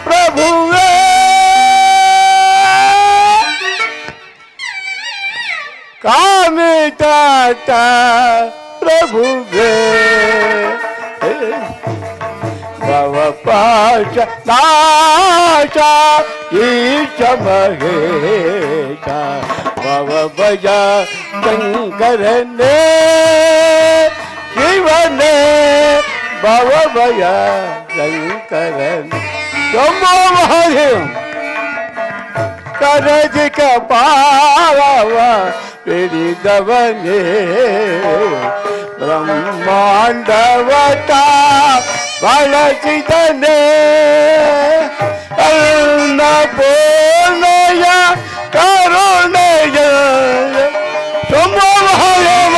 ಪ್ರಭುವೇ ಕಾಮಿತಾಟ ಪ್ರಭುವೇ ಭವ ಪಾಶ ನಾಶ ಈಶ ಮಹೇಶ ಭವ ಭಜ ಶಂಕರನೇ ಶಿವನೇ ಭವ ಭಯ ಶಂಕರನೇ ಶಂಭೋ ಮಹಾದೇವ ಕರಜಿಕ ಪಾರವ ಪಿಡಿದವನೇ ಬ್ರಹ್ಮಾಂಡವತ ಬಳಸಿದನೇ ಅನ್ನಪೂರ್ಣಯ ಕರುಣೆಯ ಶಂಭೋ ಮಹಾದೇವ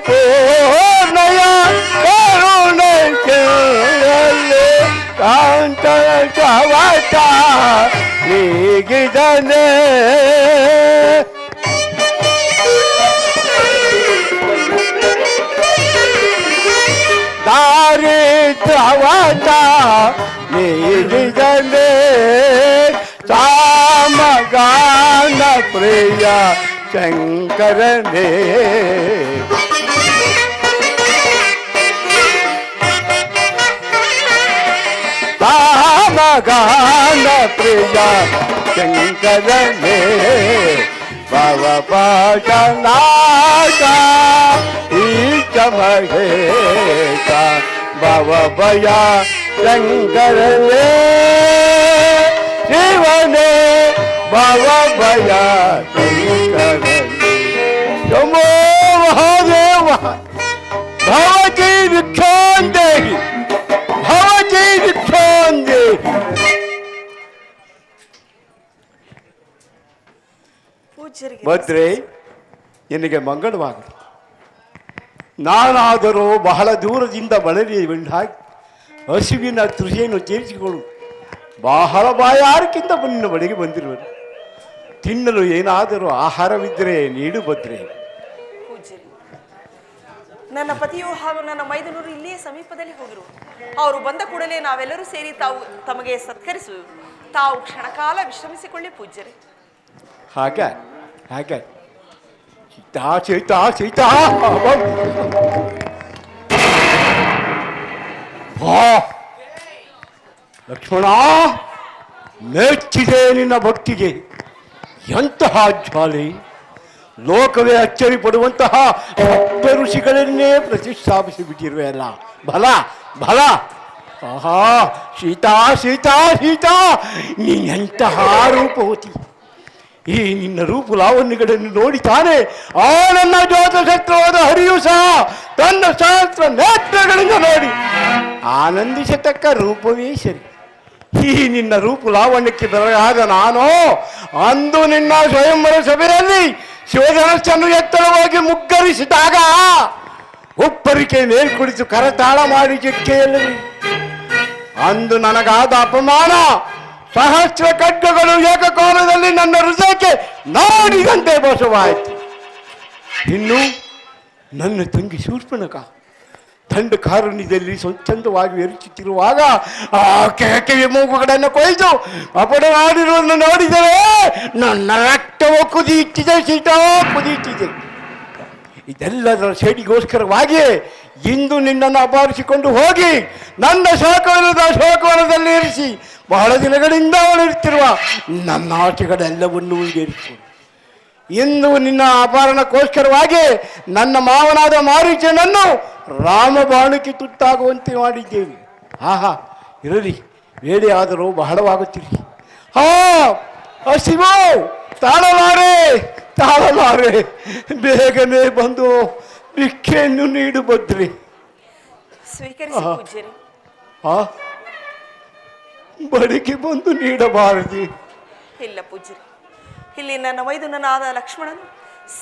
ಅನ್ನಪೂರ್ಣಯ ಕರುಣೆಯ ಕಾಂತ ಕವಟ ಹೀಗಿದನೇ ದಾರಿದ್ರವಟ ನೀಗಿದನೇ ಸಾಮಗಾನ ಪ್ರಿಯ ಶಂಕರನೇ ಸಾಮಗಾನ ಪ್ರಿಯ ಶಂಕರನೇ ಭವ ಪಾಶ ನಾಶ ಈಶ ಮಹೇಶ ಭವ ಭಯ ಶಂಕರನೇ ಶಿವನೇ ಭವ ಭಯ ಶಂಕರನೇ ಶಂಭೋ ಮಹಾದೇವ ಭವತಿ ವಿಕ್ಷಾಂದೇಹಿ ಭವತಿ ವಿಕ್ಷಾಂದೇಹಿ. ಭದ್ರೆ ನಿನಗೆ ಮಂಗಳವಾಗಲಿ. ನಾನಾದರೂ ಬಹಳ ದೂರದಿಂದ ಬಳಲಿ ಬಂದಾಗಿ ಹಸುವಿನ ತೃಷೆಯನ್ನು ತೀರಿಸಿಕೊಳ್ಳು ಬಹಳ ಬಾಯಾರಿಕೆಯಿಂದ ನಿನ್ನ ಬಳಿಗೆ ಬಂದಿರುವರು. ತಿನ್ನಲು ಏನಾದರೂ ಆಹಾರವಿದ್ದರೆ ನೀಡು ಭದ್ರೆ. ನನ್ನ ಪತಿಯು ಹಾಗೂ ನನ್ನ ಮೈದುನರು ಇಲ್ಲಿಯೇ ಸಮೀಪದಲ್ಲಿ ಹೋಗಿರು. ಅವರು ಬಂದ ಕೂಡಲೇ ನಾವೆಲ್ಲರೂ ಸೇರಿ ತಾವು ತಮಗೆ ಸತ್ಕರಿಸುವರು. ತಾವು ಕ್ಷಣಕಾಲ ವಿಶ್ರಮಿಸಿಕೊಳ್ಳಿ ಪೂಜ್ಯರೇ. ಹಾಗೆ ಹಾಗೆ ಸೀತಾ ಸೀತಾ ಸೀತಾ ಲಕ್ಷ್ಮಣ, ಮೆಚ್ಚಿದೆ ನಿನ್ನ ಭಕ್ತಿಗೆ. ಎಂತಹ ಜ್ವಾಲೆ! ಲೋಕವೇ ಅಚ್ಚರಿ ಪಡುವಂತಹ ಸಪ್ತ ಋಷಿಗಳನ್ನೇ ಪ್ರತಿಷ್ಠಾಪಿಸಿ ಬಿಟ್ಟಿರುವೆಯಲ್ಲ. ಬಲ ಬಲ. ಆಹಾ ಸೀತಾ ಸೀತಾ ಸೀತಾ, ನೀನೆಂತಹ ರೂಪವತಿ! ಈ ನಿನ್ನ ರೂಪು ಲಾವಣ್ಯಗಳನ್ನು ನೋಡಿ ತಾನೆ ಆ ನನ್ನ ಜೋತ ಶತ್ರುವಾದ ಹರಿಯು ಸಹ ತನ್ನ ಸಹಸ್ರ ನೇತ್ರಗಳಿಂದ ನೋಡಿ ಆನಂದಿಸತಕ್ಕ ರೂಪವೇ ಸರಿ. ಈ ನಿನ್ನ ರೂಪು ಲಾವಣ್ಯಕ್ಕೆ ಬೆರಗಾದ ನಾನು ಅಂದು ನಿನ್ನ ಸ್ವಯಂವರ ಸಭೆಯಲ್ಲಿ ಶಿವಧನಸ್ಸನ್ನು ಎತ್ತರವಾಗಿ ಮುಗ್ಗರಿಸಿದಾಗ ಉಪ್ಪರಿಕೆ ಮೇಲ್ಕುಳಿತು ಕರತಾಳ ಮಾಡಿ ಚಿಕ್ಕೆಯಲ್ಲಿ ಅಂದು ನನಗಾದ ಅಪಮಾನ ಸಹಸ್ರ ಖಡ್ಗಗಳು ಏಕಕಾಲದಲ್ಲಿ ನನ್ನ ಹೃದಯಕ್ಕೆ ನಾಡಿದಂತೆ ಬಸವಾಯಿತು. ಇನ್ನು ನನ್ನ ತಂಗಿ ಶೂರ್ಪಣಖ ತಂಡ ಕಾರುಣ್ಯದಲ್ಲಿ ಸ್ವಚ್ಛಂದವಾಗಿ ಎರಚುತ್ತಿರುವಾಗ ಆ ಕೆಳಕೆಯ ಮೂಗುಗಳನ್ನು ಕೊಯ್ದು ಅಪಡನಾಡಿರುವುದನ್ನು ನೋಡಿದರೆ ನನ್ನ ರಕ್ತವು ಕುದಿಯುತ್ತಿದೆ, ಸೀಟಾ ಕುದಿಯುತ್ತಿದೆ. ಇದೆಲ್ಲದರ ಸೇಡಿಗೋಸ್ಕರವಾಗಿ ಇಂದು ನಿನ್ನನ್ನು ಅಪಹರಿಸಿಕೊಂಡು ಹೋಗಿ ನನ್ನ ಶೋಕವನದಲ್ಲಿ ಇರಿಸಿ ಬಹಳ ದಿನಗಳಿಂದ ಅವಳಿರುತ್ತಿರುವ ನನ್ನ ಆಚೆಗಳೆಲ್ಲವನ್ನೂ ಈಡೇರಿಸಿಕೊಂಡು ಇಂದು ನಿನ್ನ ಅಪಹರಣಕ್ಕೋಸ್ಕರವಾಗಿ ನನ್ನ ಮಾವನಾದ ಮಾರೀಚನನ್ನು ರಾಮಬಾಣಕ್ಕೆ ತುತ್ತಾಗುವಂತೆ ಮಾಡಿದ್ದೇವೆ. ಆಹಾ ಇರಲಿ, ಬೇಳೆ ಆದರೂ ಬಹಳವಾಗುತ್ತಿರಿ. ಹಸಿವು ತಾಳಲಾರೆ ತಾಳಲಾರೆ, ಬೇಗನೆ ಬಂದು ಭಿಕ್ಷೆಯನ್ನು ನೀಡು ಭದ್ರೆ. ಬಳಿಗೆ ಬಂದು ನೀಡಬಾರದು. ಇಲ್ಲ ಪೂಜ್ಯರಿ, ಇಲ್ಲಿ ನನ್ನ ಮೈದುನನಾದ ಲಕ್ಷ್ಮಣನು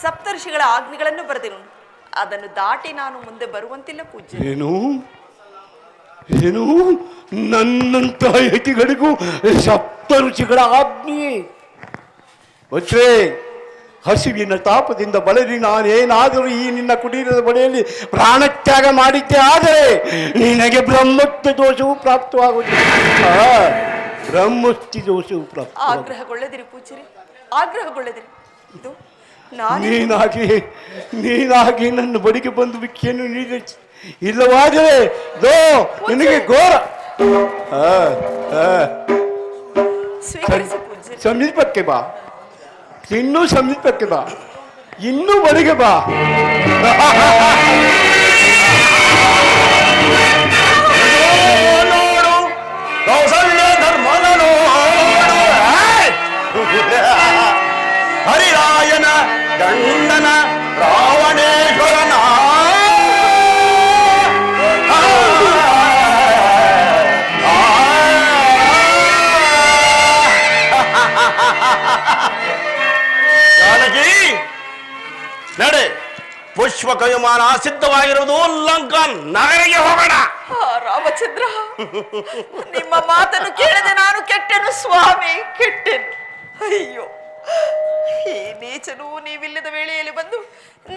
ಸಪ್ತರ್ಷಿಗಳ ಆಜ್ಞೆಗಳನ್ನು ಬರೆದಿರುವನು. ಅದನ್ನು ದಾಟಿ ನಾನು ಮುಂದೆ ಬರುವಂತಿಲ್ಲ ಪೂಜ್ಯ. ಏನು ಏನು ನನ್ನಂತಹ ಯತಿಗಳಿಗೂ ಸಪ್ತ ರುಚಿಗಳ ಆಜ್ಞೆ? ಭದ್ರೆ, ಹಸಿವಿನ ತಾಪದಿಂದ ಬಳಲಿ ನಾನೇನಾದರೂ ಈ ನಿನ್ನ ಕುಟೀರದ ಬಳಿಯಲ್ಲಿ ಪ್ರಾಣತ್ಯಾಗ ಮಾಡಿದ್ದೆ ಆದರೆ ನಿನಗೆ ಬ್ರಹ್ಮತ್ವ ದೋಷವು ಪ್ರಾಪ್ತವಾಗುವುದು. ಬ್ರಹ್ಮಸ್ತಿ ದೋಷವು ಪ್ರಾಪ್ತ. ಆಗ್ರಹಗೊಳ್ಳದಿರಿ ಪೂಜ್ಯರಿ, ಆಗ್ರಹಗೊಳ್ಳದಿರಿ. ಇದು ನೀನಾಗಿ ನನ್ನ ಬಳಿಗೆ ಬಂದು ಭಿಕ್ಷೆಯನ್ನು ನೀಡಿ, ಇಲ್ಲವಾದರೆ ನಿನಗೆ ಘೋರ. ಸಮೀಪಕ್ಕೆ ಬಾ, ಇನ್ನೂ ಸಮೀಪಕ್ಕೆ ಬಾ, ಇನ್ನೂ ಬಳಿಗೆ ಬಾ. ನೋಡು ಕೌಸಲ್ಯ ಧರ್ಮನ ನೋಡು, ಹರಿರಾಯನ ಗಂಡನ ರಾವಣೇಶ್ವರನ ಜಾನಕಿ ನಡೆ. ಪುಷ್ಪಕ ವಿಮಾನ ಸಿದ್ಧವಾಗಿರುವುದು, ಲಂಕಾ ನಗರಿಗೆ ಹೋಗೋಣ. ರಾಮಚಂದ್ರ, ನಿಮ್ಮ ಮಾತನ್ನು ಕೇಳದೆ ನಾನು ಕೆಟ್ಟೆನು ಸ್ವಾಮಿ, ಕೆಟ್ಟೆನು. ಅಯ್ಯೋ, ಈ ನೀಚನು ನೀವಿಲ್ಲದ ವೇಳೆಯಲ್ಲಿ ಬಂದು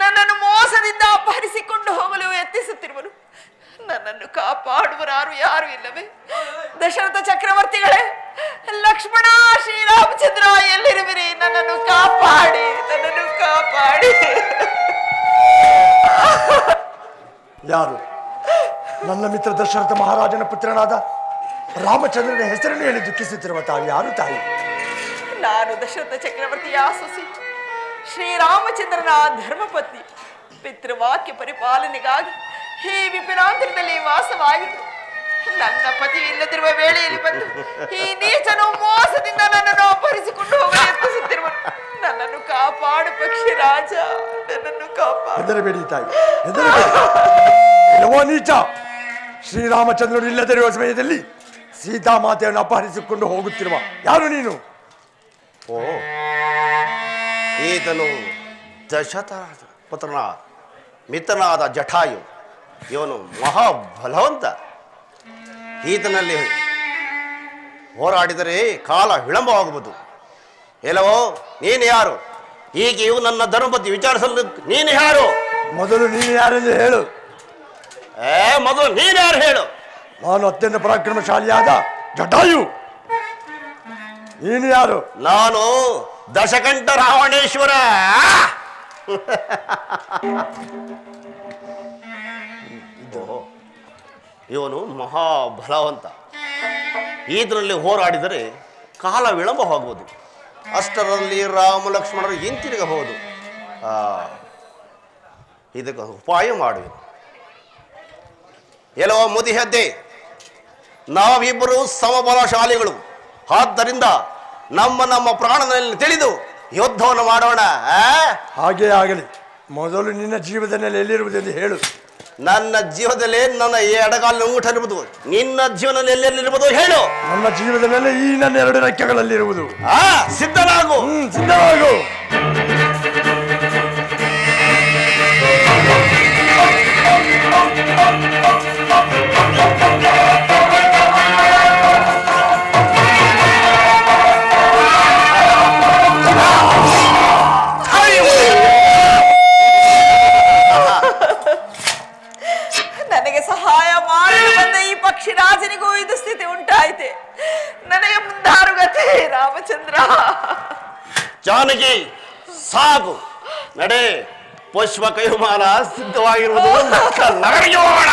ನನ್ನನ್ನು ಮೋಸದಿಂದ ಅಪಹರಿಸಿಕೊಂಡು ಹೋಗಲು ಯತ್ನಿಸುತ್ತಿರುವನು. ನನ್ನನ್ನು ಕಾಪಾಡುವರಾರು ಯಾರು ಇಲ್ಲವೇ? ದಶರಥ ಚಕ್ರವರ್ತಿಗಳೇ, ಲಕ್ಷ್ಮಣ, ಶ್ರೀರಾಮಚಂದ್ರ ಎಲ್ಲಿರುವಿರಿ? ನನ್ನನ್ನು ಕಾಪಾಡಿ, ನನ್ನನ್ನು ಕಾಪಾಡಿ. ಯಾರು? ನನ್ನ ಮಿತ್ರ ದಶರಥ ಮಹಾರಾಜನ ಪುತ್ರನಾದ ರಾಮಚಂದ್ರನ ಹೆಸರನ್ನು ಹೇಳಿ ದುಃಖಿಸುತ್ತಿರುವ ತಾವು ಯಾರು ತಾಯಿ? ನಾನು ದಶರಥ ಚಕ್ರವರ್ತಿಯ ಸೊಸಿ, ಶ್ರೀರಾಮಚಂದ್ರನ ಧರ್ಮಪತ್ನಿ. ಪಿತೃವಾಕ್ಯ ಪರಿಪಾಲನೆಗಾಗಿ ಈ ವಿಪಿನಾಂತರದಲ್ಲಿ ವಾಸವಾಗಿದ್ದು ನನ್ನ ಪತಿ ಇಲ್ಲದಿರುವ ವೇಳೆಯಲ್ಲಿ ಬಂದು ಈ ನೀಚನು ಮೋಸದಿಂದ ನನ್ನನ್ನು ಅಪಹರಿಸಿಕೊಂಡು ಹೋಗಲು ಯತ್ನಿಸುತ್ತಿರುವನು. ನನ್ನನ್ನು ಕಾಪಾಡು ಪಕ್ಷಿರಾಜ, ನನ್ನನ್ನು ಕಾಪಾಡು. ಹೆದರಬೇಡಿ ತಾಯಿ, ಹೆದರಬೇಡಿ. ಇಲ್ಲವೋ ನೀಚ, ಶ್ರೀರಾಮಚಂದ್ರನು ಇಲ್ಲದಿರುವ ಸಮಯದಲ್ಲಿ ಸೀತಾಮಾತೆಯನ್ನು ಅಪಹರಿಸಿಕೊಂಡು ಹೋಗುತ್ತಿರುವ ಯಾರು ನೀನು? ಓ, ಈತನು ದಶರಥ ಪುತ್ರನ ಮಿತ್ರನಾದ ಜಟಾಯು. ಇವನು ಮಹಾಬಲವಂತ. ಈತನಲ್ಲಿ ಹೋರಾಡಿದರೆ ಕಾಲ ವಿಳಂಬವಾಗುವುದು. ಎಲ್ಲವೋ ನೀನು ಯಾರು? ಈಗೆಯೂ ನನ್ನ ಧರ್ಮಪತಿ ವಿಚಾರಿಸಲು ನೀನು ಯಾರು? ಮೊದಲು ನೀನು ಯಾರೆಂದು ಹೇಳು. ಮೊದಲು ನೀನು ಯಾರು ಹೇಳು? ನಾನು ಅತ್ಯಂತ ಪರಾಕ್ರಮಶಾಲಿಯಾದ ಜಟಾಯು. ನೀನು ಯಾರು? ನಾನು ದಶಕಂಠ ರಾವಣೇಶ್ವರ. ಇವನು ಮಹಾಬಲವಂತ. ಇದರಲ್ಲಿ ಹೋರಾಡಿದರೆ ಕಾಲ ವಿಳಂಬವಾಗುವುದು. ಅಷ್ಟರಲ್ಲಿ ರಾಮ ಲಕ್ಷ್ಮಣರು ಹಿಂತಿರುಗಬಹುದು. ಇದಕ್ಕೆ ಉಪಾಯ ಮಾಡುವೆ. ಎಲ್ಲೋ ಮುದಿಹದ್ದೆ, ನಾವಿಬ್ಬರು ಸಮಬಲಶಾಲಿಗಳು. ಆದ್ದರಿಂದ ನಮ್ಮ ಪ್ರಾಣದಲ್ಲಿ ತಿಳಿದು ಯುದ್ಧವನ್ನು ಮಾಡೋಣ. ಹಾಗೇ ಆಗಲಿ. ಮೊದಲು ನಿನ್ನ ಜೀವದಲ್ಲಿ ಎಲ್ಲಿರುವುದೆಂದು ಹೇಳು. ನನ್ನ ಜೀವದಲ್ಲಿ ನನ್ನ ಎಡಗಾಲಿನ ಊಟ ಇರುವುದು. ನಿನ್ನ ಜೀವನದಲ್ಲಿ ಎಲ್ಲೆಲ್ಲಿರುವುದು ಹೇಳು. ನನ್ನ ಜೀವನದಲ್ಲಿ ಈ ನನ್ನ ಎರಡು ರೆಕ್ಕೆಗಳಲ್ಲಿರುವುದು. ಸಿದ್ಧನಾಗು. ಸಿದ್ಧನಾಗು. ನನಗೆ ಸಹಾಯ ಮಾಡಲು ಬಂದ ಈ ಪಕ್ಷಿರಾಜನಿಗೂ ಇದು ಸ್ಥಿತಿ ಉಂಟಾಯಿತೆ. ನನಗೆ ಮುಂದಾರುಗತೆ ರಾಮಚಂದ್ರ. ಜಾನಕಿ ಸಾಕು, ನಡೆ. ಪುಷ್ಪ ಕೈಮಾನ ಸಿದ್ಧವಾಗಿರುವುದು. ನಗರಿಗೆ ಹೋಗೋಣ.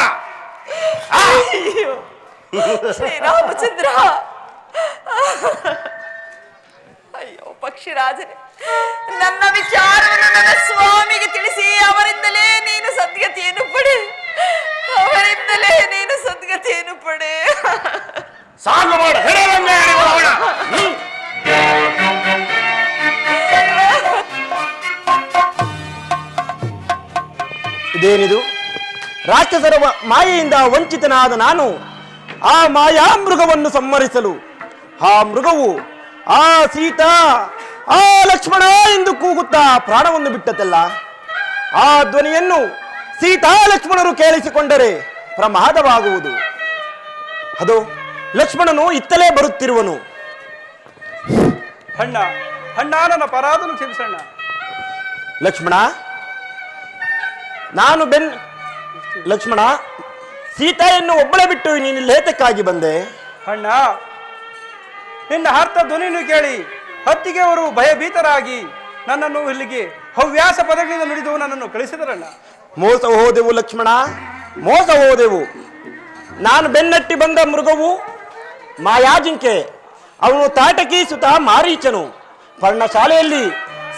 ಶ್ರೀರಾಮಚಂದ್ರ, ಅಯ್ಯೋ ಪಕ್ಷಿರಾಜನೇ, ನನ್ನ ವಿಚಾರವನ್ನು ನನ್ನ ಸ್ವಾಮಿಗೆ ತಿಳಿಸಿ ಅವರಿಂದಲೇ ನೀನು ಸದ್ಗತಿಯನ್ನು ಪಡೆ, ಅವರಿಂದಲೇ ನೀನು ಸದ್ಗತಿಯನ್ನು ಪಡೆ. ಸಾಕು ಮಾಡ. ಇದೇನಿದು? ರಾಕ್ಷಸರ ಮಾಯೆಯಿಂದ ವಂಚಿತನಾದ ನಾನು ಆ ಮಾಯಾ ಮೃಗವನ್ನು ಸಂಹರಿಸಲು ಆ ಮೃಗವು ಆ ಸೀತಾ ಆ ಲಕ್ಷ್ಮಣ ಎಂದು ಕೂಗುತ್ತಾ ಪ್ರಾಣವನ್ನು ಬಿಟ್ಟತಲ್ಲ. ಆ ಧ್ವನಿಯನ್ನು ಸೀತಾ ಲಕ್ಷ್ಮಣರು ಕೇಳಿಸಿಕೊಂಡರೆ ಪ್ರಮಾದವಾಗುವುದು. ಅದು ಲಕ್ಷ್ಮಣನು ಇತ್ತಲೇ ಬರುತ್ತಿರುವನು. ಅಣ್ಣ, ನನ್ನ ಪರಾಧನು ಕ್ಷಮಿಸಣ್ಣ. ಲಕ್ಷ್ಮಣ, ಲಕ್ಷ್ಮಣ, ಸೀತೆಯನ್ನು ಒಬ್ಬಳೆ ಬಿಟ್ಟು ನೀನು ಲೇತಕ್ಕಾಗಿ ಬಂದೆ. ಅಣ್ಣ, ನಿನ್ನ ಅರ್ಥ ಧ್ವನಿಯನ್ನು ಕೇಳಿ ಹತ್ತಿಗೆ ಅವರು ಭಯಭೀತರಾಗಿ ನನ್ನನ್ನು ಇಲ್ಲಿಗೆ ಹವ್ಯಾಸ ಪದಗಳಿಂದ ನುಡಿದು ನನ್ನನ್ನು ಕಳಿಸಿದರಣ್ಣ. ಮೋಸ ಹೋದೆವು ಲಕ್ಷ್ಮಣ, ಮೋಸ ಹೋದೆವು. ನಾನು ಬೆನ್ನಟ್ಟಿ ಬಂದ ಮೃಗವು ಮಾಯಾಜಿಂಕೆ, ಅವನು ತಾಟಕಿ ಸುತ ಮಾರೀಚನು. ಪರ್ಣಶಾಲೆಯಲ್ಲಿ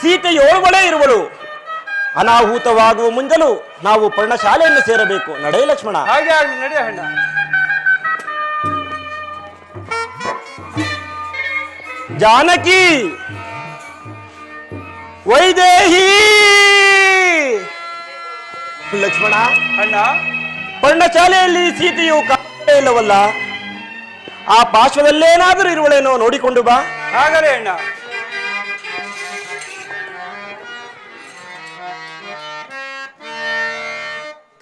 ಸೀತೆಯೋರ್ವಳೇ ಇರುವಳು. ಅನಾಹುತವಾಗುವ ಮುಂದಲು ನಾವು ಪರ್ಣಶಾಲೆಯನ್ನು ಸೇರಬೇಕು. ನಡೆ ಲಕ್ಷ್ಮಣ. ಹಾಗೆ ಆಗಲಿ, ನಡೆಯ ಅಣ್ಣ. ಜಾನಕಿ, ವೈದೇಹಿ. ಲಕ್ಷ್ಮಣ, ಅಣ್ಣ, ಪರ್ಣಶಾಲೆಯಲ್ಲಿ ಸೀತೆಯು ಕಾಣಲೇ ಇಲ್ಲವಲ್ಲ? ಆ ಪಾರ್ಶ್ವದಲ್ಲೇನಾದರೂ ಇರುವಳೇನೋ ನೋಡಿಕೊಂಡು ಬಾ. ಹಾಗಲೇ ಅಣ್ಣ.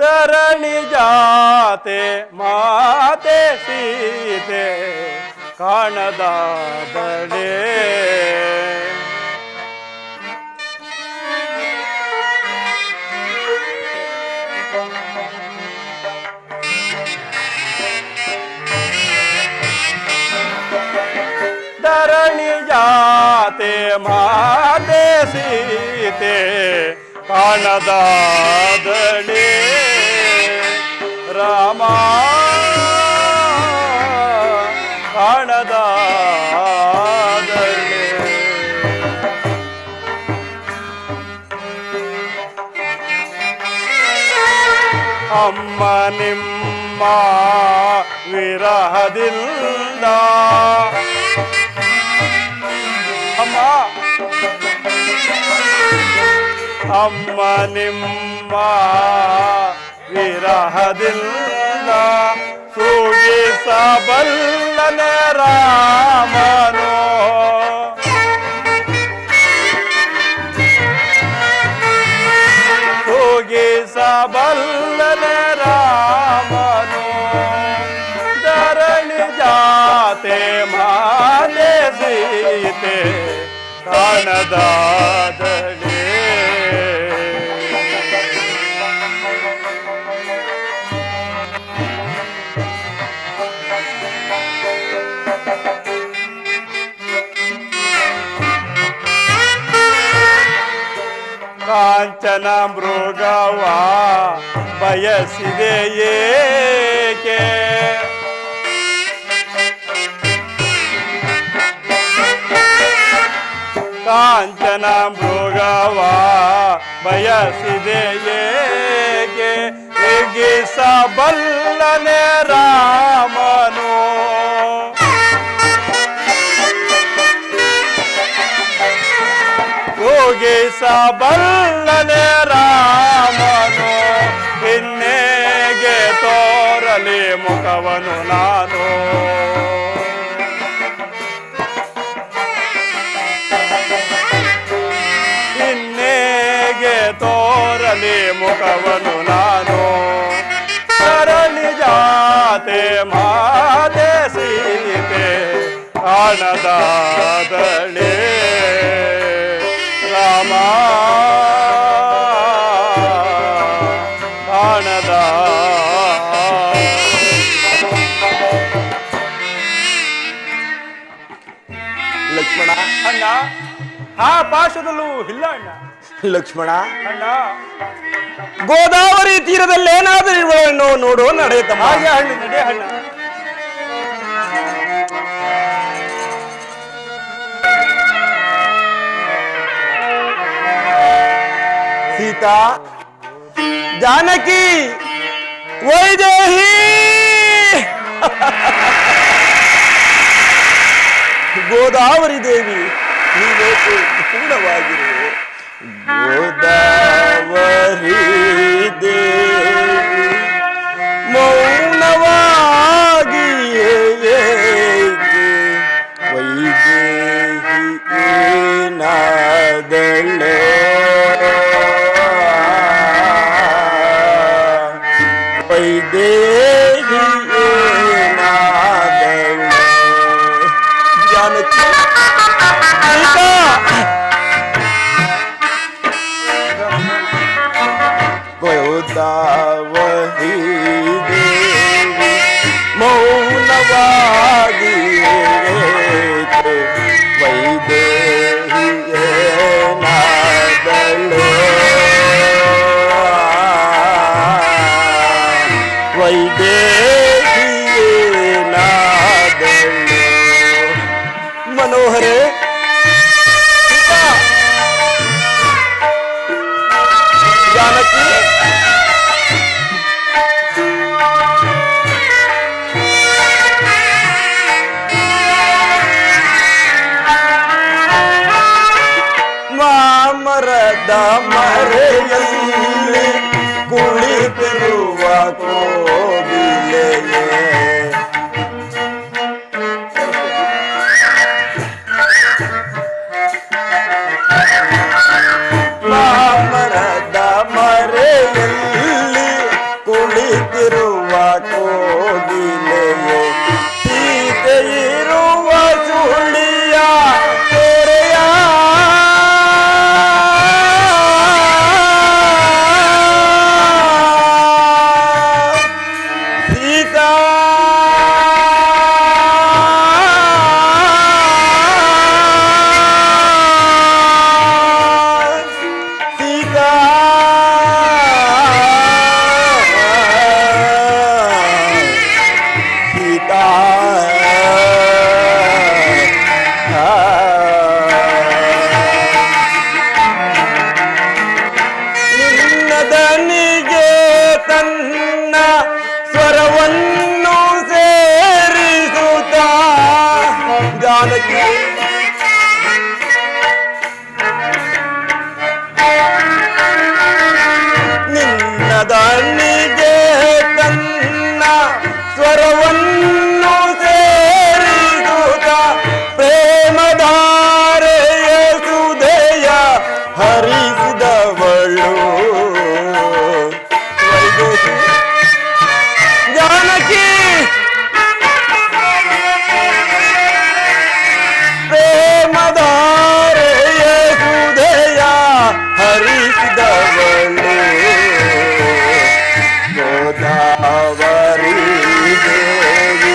ತರಣಿ ಜಾತೆ ಮಾತೆ ಸೀತೆ ಕಾಣದಾದಳೆ, ಧರಣಿ ಜಾತೆ ಮಾತೆ ಸೀತೆ ಕಾಣದಾದಳೆ, ರಾಮ ಕಾಣದಾದಳೆ. ಅಮ್ಮ ನಿಮ್ಮ ವಿರಹದಿಂದ, ಅಮ್ಮ ಅಮ್ಮ ನಿಮ್ಮ ವಿರಹದಿಂದ ಸೂಗಿಸಬಲ್ಲನೆ ರಾಮನು, ಸೂಗಿಸಬಲ್ಲನೆ ರಾಮನು. ಧರಣಿ ಜಾತೆ ಮಾತೆ ಸೀತೆ ಕಾಣದಾದಳೆ, ಕಾಂಚನ ಮೃಗವ ಬಯಸಿದೆ ಏಕೆ, ಕಾಂಚನ ಮೃಗವ ಬಯಸಿದೆ ಏಕೆ, ಹಿಗ್ಗಿಸಬಲ್ಲನೆ ರಾಮನು. ಹೋಗಿಸಬಲ್ಲನೆ ರಾಮನು, ಇನ್ನೇಗೆ ತೋರಲಿ ಮುಖವನು ನಾನು. ಇನ್ನೇಗೆ ತೋರಲಿ ಮುಖವನು ನಾನು. ಧರಣಿ ಜಾತೆ ಮಾತೆ ಸೀತೆ ಕಾಣದಾದಳೆ, ರಾಮ ಕಾಣದ. ಲಕ್ಷ್ಮಣ, ಅಣ್ಣ, ಆ ಪಾರ್ಶ್ವದಲ್ಲೂ ಇಲ್ಲ ಅಣ್ಣ. ಲಕ್ಷ್ಮಣ, ಅಣ್ಣ, ಗೋದಾವರಿ ತೀರದಲ್ಲಿ ಏನಾದರೂ ಇರುವಳನ್ನು ನೋಡು. ನಡೆಯುತ್ತಮ್ಮ. ಹಾಗೆ ಹಳ್ಳಿ, ನಡೆ ಅಣ್ಣ. ಸೀತಾ, ಜಾನಕಿ, ವೈದೇಹಿ. ಗೋದಾವರಿ ದೇವಿ, ನೀವೇಕೆ ಪೂರ್ಣವಾಗಿರು. ಗೋದಾವರಿ ದೇವಿ ಮೌನವಾಗಿ ವೈದೇಹಿ ಏನಾದಳೆ, ವೈದೇಹಿ ಏನಾದಳೆ. ಜಾನಕಿ, ಸೀತಾ, ವೈದೇಹಿಯೇನಾದಳು ಮನೋಹರೇ ಜಾನಕಿ ಮಾಮರದ ಮರೆಯಲ್ಲಿ ಕುಳಿತಿರುವ ಕೋಗಿಲೆಯೇ ಮಾಮರದ ಮರೆಯಲ್ಲಿ ಕುಳಿತಿರುವ ಕೋಗಿಲೆಯೇ ಸೀತೆಯಿರುವ ಸುಳಿಯ ತೊರೆಯ ಸೀತಾ ಸೀತಾ ಸೀತಾ ನಿನ್ನ ದನಿಗೆ ತನ್ನ ಸ್ವರವನ್ನು ಸೇರಿಸುತ್ತ ಜಾನಕಿ ನಿನ್ನ ದನಿಗೆ ತನ್ನ ಸ್ವರವನ್ನು ಸೇರಿಸುತ್ತ ಪ್ರೇಮಧಾರೆಯ ಸುದಯ ಹರಿಸಿದವಳು ವೈದೇಹಿ ಜಾನಕಿ ಪ್ರೇಮಧಾರೆಯ ಸುದಯ ಹರಿಸಿದವಳು ಗೋದಾವರಿ ದೇವಿ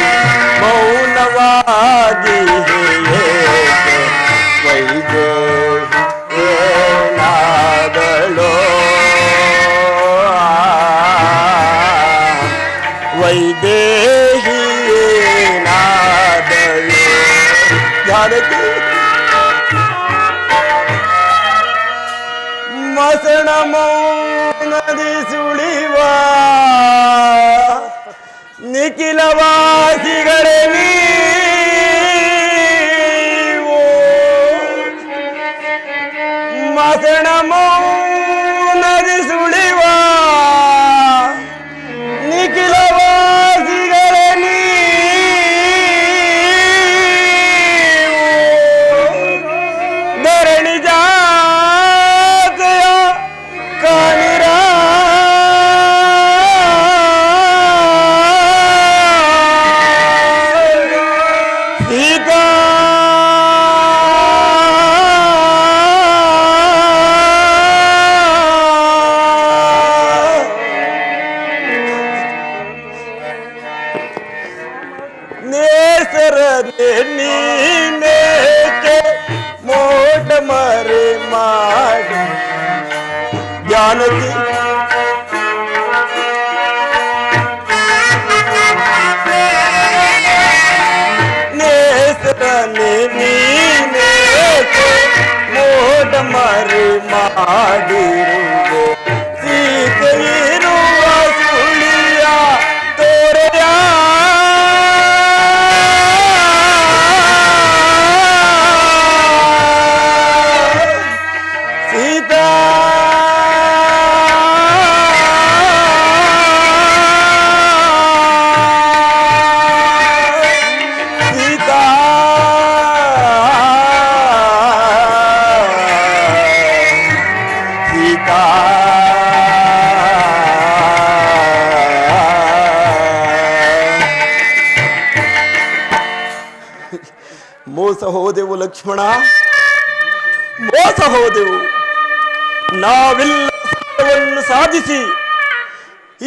ಮೌನವಾಗಿ ವೈದೇಹಿ ಏನಾದಳೋ ವೈದೇಹಿ ಏನಾದಳೋ ಜಾನಕಿ ಮಸಣ ಮೌನದಿ ಸುಳಿವ ನಿಖಿಲವಾಸಿಗಳೇ ನೀವು ಮಸಣ ಮೌನದಿ ಸುಳಿವ ನಿಖಿಲವಾಸಿಗಳೇ ನೀವು ಧರಣಿ ಜಾತೆಯ ಕಾಣಿರ ಸೀತಾ ನೇಸರದೆ ನೀನೇಕೆ ಮೋಟ ಮರೆ ಮಾಡಿ ಜಾನಕಿ ನೇಸರನೆ ನೀನೇಕೆ ಮೋಟ ಮರೆ ಮಾಡಿರುವೆ ಸೀತೆಯಿರುವ ಸುಳಿಯ ತೋರೆಯ ಸೀತಾ ಸೀತಾ ಸೀತಾ ಮೋಸ ಹೋದೆವು ಲಕ್ಷ್ಮಣ, ಮೋಸ ಹೋದೆವು. ನಾವೆಲ್ಲವನ್ನು ಸಾಧಿಸಿ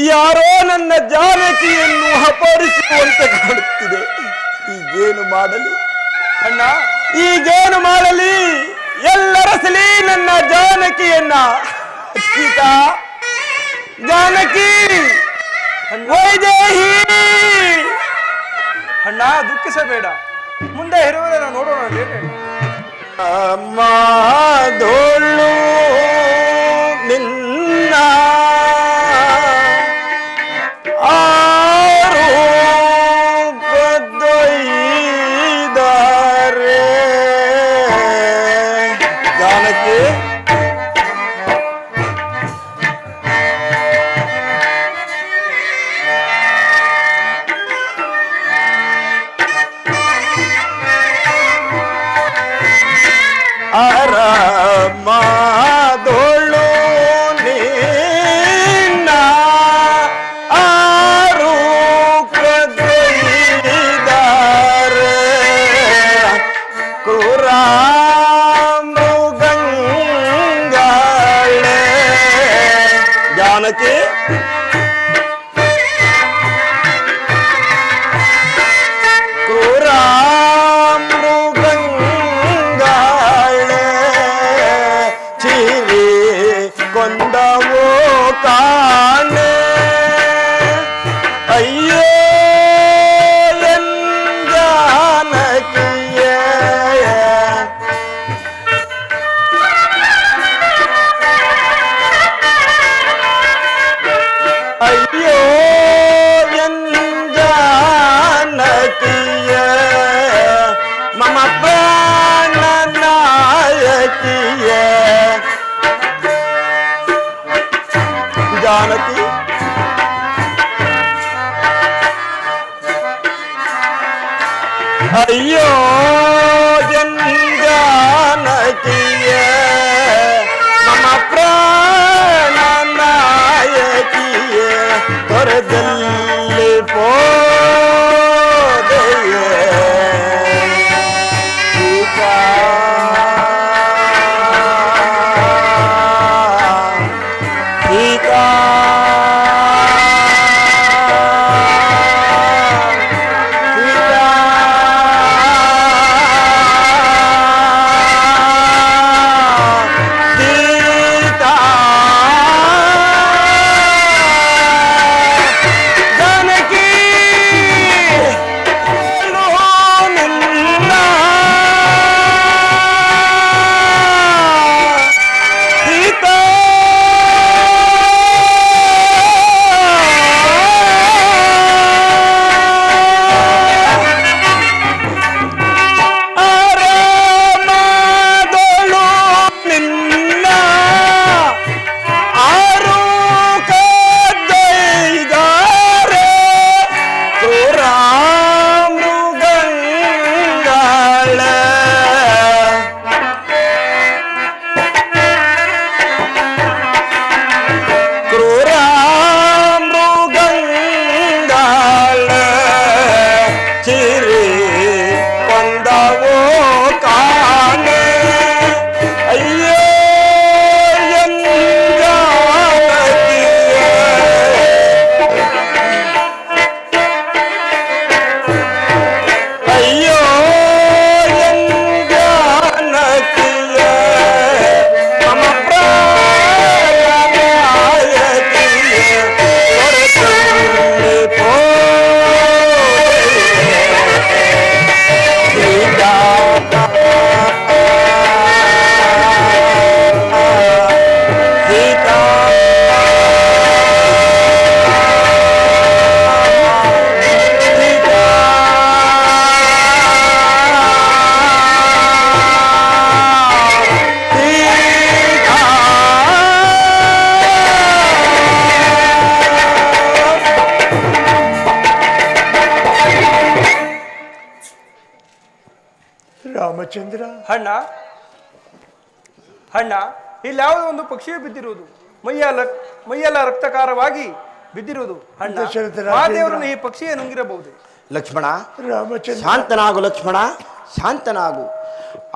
ಯಾರೋ ನನ್ನ ಜಾನಕಿಯನ್ನು ಅಪಹರಿಸುವಂತೆ ಕಾಣುತ್ತಿದೆ. ಈಗೇನು ಮಾಡಲಿ ಅಣ್ಣ? ಈಗೇನು ಮಾಡಲಿ? ಎಲ್ಲರಸಲಿ ನನ್ನ ಜಾನಕಿಯನ್ನ. ಸೀತಾ, ಜಾನಕಿ. ಅಣ್ಣ ವೈದೇಹಿ ಅಣ್ಣ ದುಃಖಿಸಬೇಡ, ಮುಂದೆ ಇರುವುದನ್ನು ನೋಡೋಣ ಬೇಡ. ಮಾದೋಳು ನಿನ್ನ ಆರೋಪದೊಯ್ದರೆ ಜಾನಕಿ ಮಾದೋಳು ನಿನ್ನ ಆರೋಪದೊಯ್ದರೆ ಕ್ರೂರ ಮೃಗಂಗಳೇ ಜಾನಕಿ ಕ್ರೂರ ಕೊಂದವೋ ಕಾಣೆ ಅಯ್ಯೋ ಜಾನಕಿಯ ಅಯ್ಯೋ ಜಾನಕಿಯ ಮಮ ಪ್ರಾಣ ನಾಯಕಿಯ ಜಾನಕಿ ಅಯ್ಯೋ ಜಾನಕಿಯ ಮಮ ಪ್ರಾಣ ನಾಯಕಿಯ ತೊರೆದಲ್ಲಿ ಪೋದೆಯ ರಾಮಚಂದ್ರ ಅಣ್ಣ ಅಣ್ಣ ಇಲ್ಲಿ ಯಾವುದೋ ಒಂದು ಪಕ್ಷಿಯು ಬಿದ್ದಿರುವುದು, ಮೈಯೆಲ್ಲ ರಕ್ತಕಾರವಾಗಿ ಬಿದ್ದಿರುವುದು. ಅಣ್ಣ ಮಹಾದೇವರನ್ನು ಈ ಪಕ್ಷಿಯೇ ನುಂಗಿರಬಹುದೇ? ಲಕ್ಷ್ಮಣ, ರಾಮಚಂದ್ರ ಶಾಂತನಾಗು ಲಕ್ಷ್ಮಣ, ಶಾಂತನಾಗು.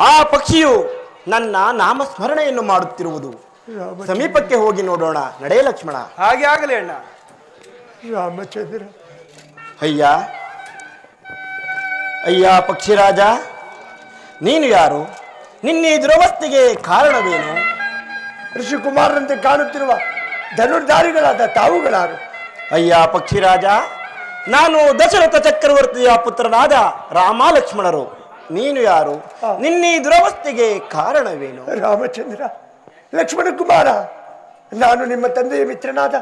ಆ ಪಕ್ಷಿಯು ನನ್ನ ನಾಮಸ್ಮರಣೆಯನ್ನು ಮಾಡುತ್ತಿರುವುದು. ಸಮೀಪಕ್ಕೆ ಹೋಗಿ ನೋಡೋಣ, ನಡೆಯ ಲಕ್ಷ್ಮಣ. ಹಾಗೆ ಆಗಲಿ ಅಣ್ಣ. ರಾಮಚಂದ್ರ ಅಯ್ಯ ಅಯ್ಯ ಪಕ್ಷಿರಾಜ, ನೀನು ಯಾರು? ನಿನ್ನ ಈ ದುರವಸ್ಥೆಗೆ ಕಾರಣವೇನು? ಋಷಿಕುಮಾರರಂತೆ ಕಾಣುತ್ತಿರುವ ಧನುರ್ಧಾರಿಗಳಾದ ತಾವುಗಳಾರು? ಅಯ್ಯ ಪಕ್ಷಿರಾಜ, ನಾನು ದಶರಥ ಚಕ್ರವರ್ತಿಯ ಪುತ್ರನಾದ ರಾಮ ಲಕ್ಷ್ಮಣರು. ನೀನು ಯಾರು? ನಿನ್ನ ಈ ದುರವಸ್ಥೆಗೆ ಕಾರಣವೇನು? ರಾಮಚಂದ್ರ, ಲಕ್ಷ್ಮಣ ಕುಮಾರ, ನಾನು ನಿಮ್ಮ ತಂದೆಯ ಮಿತ್ರನಾದ,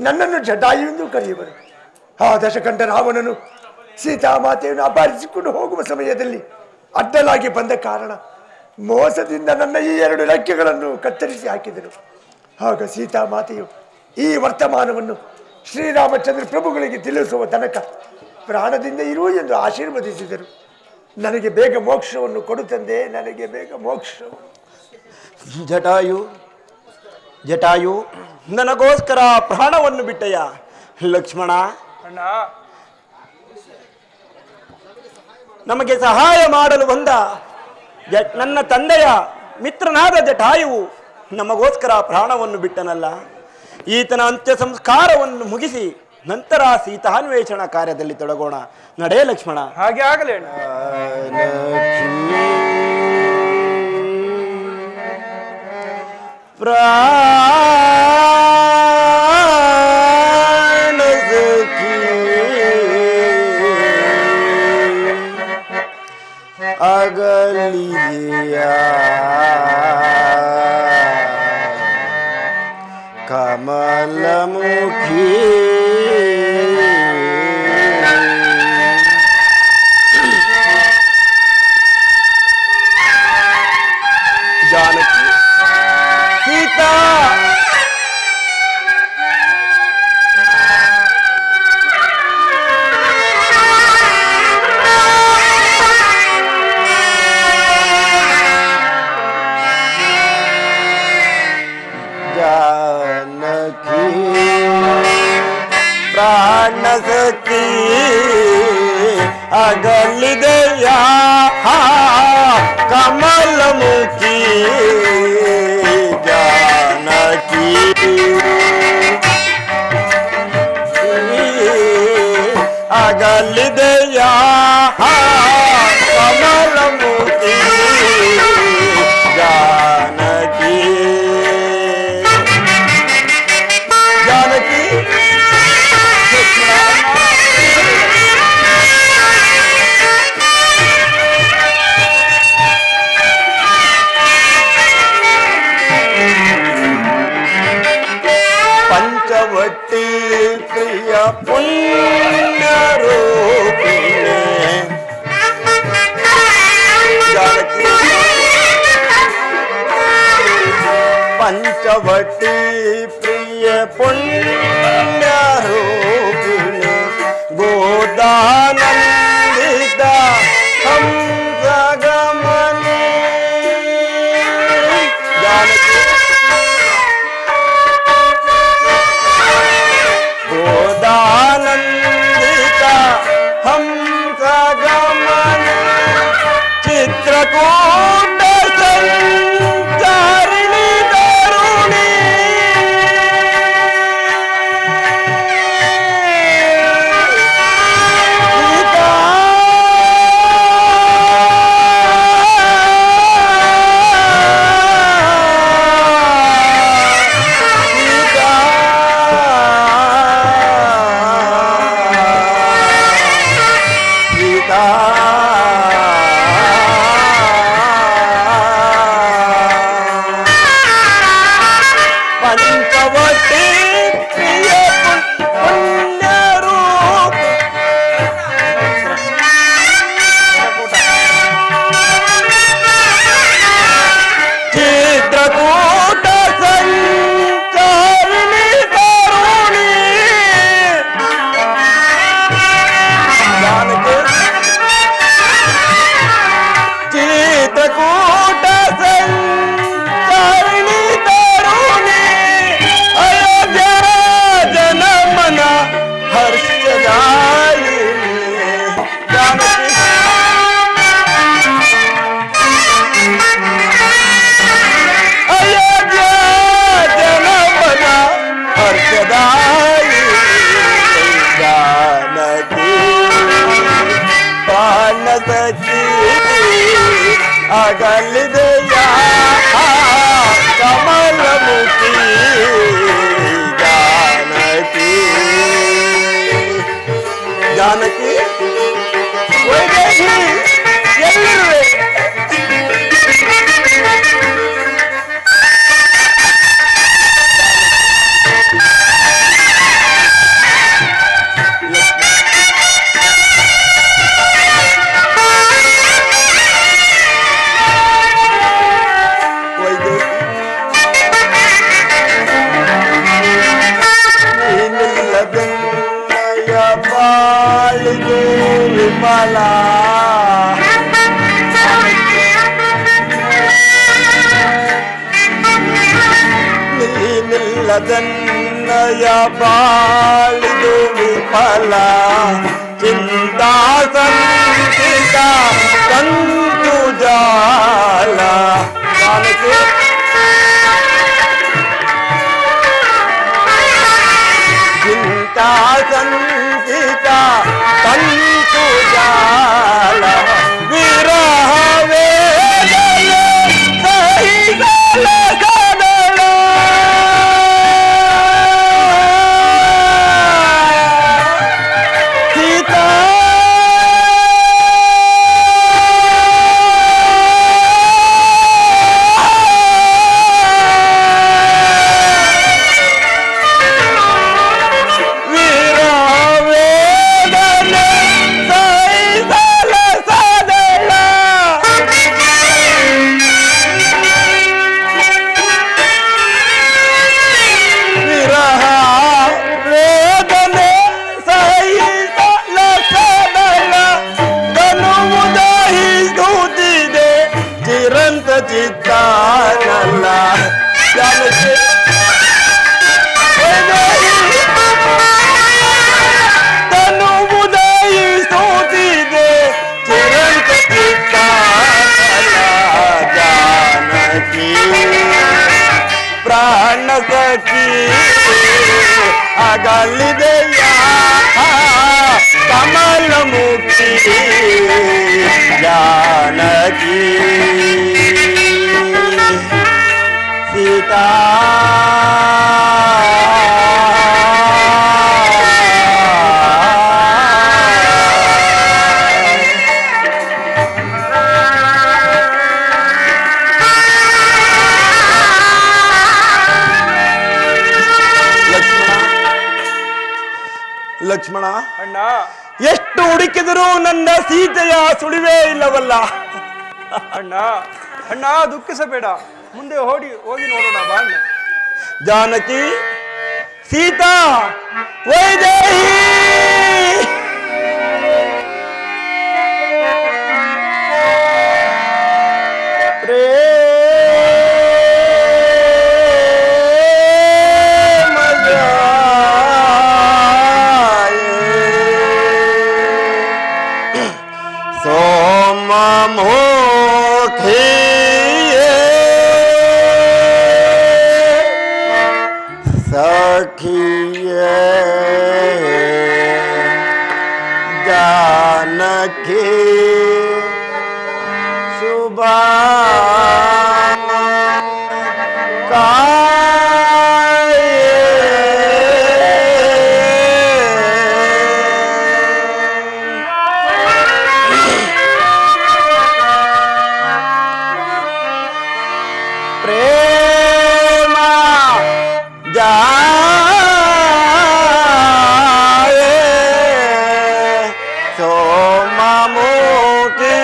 ನನ್ನನ್ನು ಜಟಾಯು ಎಂದು ಕರೆಯುವರು. ಆ ದಶಕಂಠ ರಾವಣನು ಸೀತಾಮಾತೆಯನ್ನು ಅಪಹರಿಸಿಕೊಂಡು ಹೋಗುವ ಸಮಯದಲ್ಲಿ ಅಡ್ಡಲಾಗಿ ಬಂದ ಕಾರಣ ಮೋಸದಿಂದ ನನ್ನ ಈ 2 ರೆಕ್ಕೆಗಳನ್ನು ಕತ್ತರಿಸಿ ಹಾಕಿದರು. ಆಗ ಸೀತಾಮಾತೆಯು ಈ ವರ್ತಮಾನವನ್ನು ಶ್ರೀರಾಮಚಂದ್ರ ಪ್ರಭುಗಳಿಗೆ ತಿಳಿಸುವ ತನಕ ಪ್ರಾಣದಿಂದ ಇರು ಎಂದು ಆಶೀರ್ವದಿಸಿದರು. ನನಗೆ ಬೇಗ ಮೋಕ್ಷವನ್ನು ಕೊಡು ತಂದೆ, ನನಗೆ ಬೇಗ ಮೋಕ್ಷವನ್ನು. ಜಟಾಯು, ನನಗೋಸ್ಕರ ಪ್ರಾಣವನ್ನು ಬಿಟ್ಟಯ್ಯ. ಲಕ್ಷ್ಮಣ, ಅಣ್ಣ, ನಮಗೆ ಸಹಾಯ ಮಾಡಲು ಬಂದ ನನ್ನ ತಂದೆಯ ಮಿತ್ರನಾದ ಜಟಾಯುವು ನಮಗೋಸ್ಕರ ಪ್ರಾಣವನ್ನು ಬಿಟ್ಟನಲ್ಲ. ಈತನ ಅಂತ್ಯ ಸಂಸ್ಕಾರವನ್ನು ಮುಗಿಸಿ ನಂತರ ಸೀತಾನ್ವೇಷಣ ಕಾರ್ಯದಲ್ಲಿ ತೊಡಗೋಣ. ನಡೆ ಲಕ್ಷ್ಮಣ. ಹಾಗೆ ಆಗಲಿ ಅಣ್ಣ. ಅಗಲಿಯ ಕಮಲಮುಖಿ ಜಾನಕಿ ಸೀತಾ ಪ್ರಾಣಸಖಿ ಅಗಲಿದೆಯ ಕಮಲಮುಖಿ ಜಾನಕಿ ಅಗಲಿದೆಯ ಕಮಲಮುಖಿ ಜಾನಕಿ ಜಾನಕಿ ಪಂಚವಟಿ ಪ್ರಿಯ ಪುಣ್ಯ ರೂಪಿಣೆ ಜಾನಕಿ ಪಂಚವಟಿ ಪ್ರಿಯ ಪುಣ್ಯ ರೂಪಿಣೆ ಗೋದಾನಂದಿತ ಹಂಸಗಮನೆ ಜಾನಕಿ ಗೋದಾನಂದಿತ ಹಂಸಗಮನ ಚಿತ್ರಕೂಟ ಸಂಚಾರಿಣಿ ತರುಣಿ ಸೀತಾ ಪಂಚವಟಿ ಪ್ರಿಯ ಪುಣ್ಯ ರೂಪ ಚಿತ್ರಕೂಟ ಸಂಚಾರಿಣಿ ತರುಣಿ ಜಾನಕಿ ಚಿತ್ರಕೂಟ ಸಂಚಾರಿಣಿ ತರುಣಿ ಅಯೋಧ್ಯ ಜನಮನ ಹರ್ಷದಾಯಿನಿ ಜಾನಕಿ ಅಯೋಧ್ಯ ಜನಮನ ಹರ್ಷದಾಯಿನಿ ಜಾನಕಿ ಪಾನಸಖಿ ಅಗಲಿದೆಯ ಕಮಲಮುಖಿ ಜಾನಕಿ ಜಾನಕಿ ವೈದೇಹಿ ಎಲ್ಲಿರುವೆ? ಬಾಳಿದು ವಿಮಲ ನೀನಿಲ್ಲದನ್ನಯ ಬಾಳಿದು ವಿಫಲ ಚಿಂತಾ ಸಂಚಿತ ಕಂತು ಜಾಲ ಜಾನಕಿ ಚಿಂತಾ ಸಂಚಿತ ಕಂತು ಜಾಲ ವಿರಹ ವೇದನೆ ಸಹಿಸಲ ಕದಳ ಸೀತಾ ಚಿತ್ತಾನಲ್ಲ ತನು ಉದಯಿಸುತ್ತಿದೆ ಚಿರಂತ ಚಿತ್ತಾನಲ್ಲ ಜಾನಕಿ ಪ್ರಾಣ ಸಖಿ ಅಗಲಿದೆಯ ಕಮಲ ಮುಕ್ತಿ ಜಾನಕಿ ಸೀತಾ ಲಕ್ಷ್ಮಣ ಅಣ್ಣ, ಎಷ್ಟು ಹುಡುಕಿದರೂ ನನ್ನ ಸೀತೆಯ ಸುಳಿವೇ ಇಲ್ಲವಲ್ಲ. ಅಣ್ಣ ಅಣ್ಣ, ದುಃಖಿಸಬೇಡ, ಮುಂದೆ ಹೋಗಿ ನೋಡೋಣ ಬಾ ಅಣ್ಣ. ಜಾನಕಿ, ಸೀತಾ, ವೈದೇಹಿ जानकी सुबह प्रेमा सोमा मोटी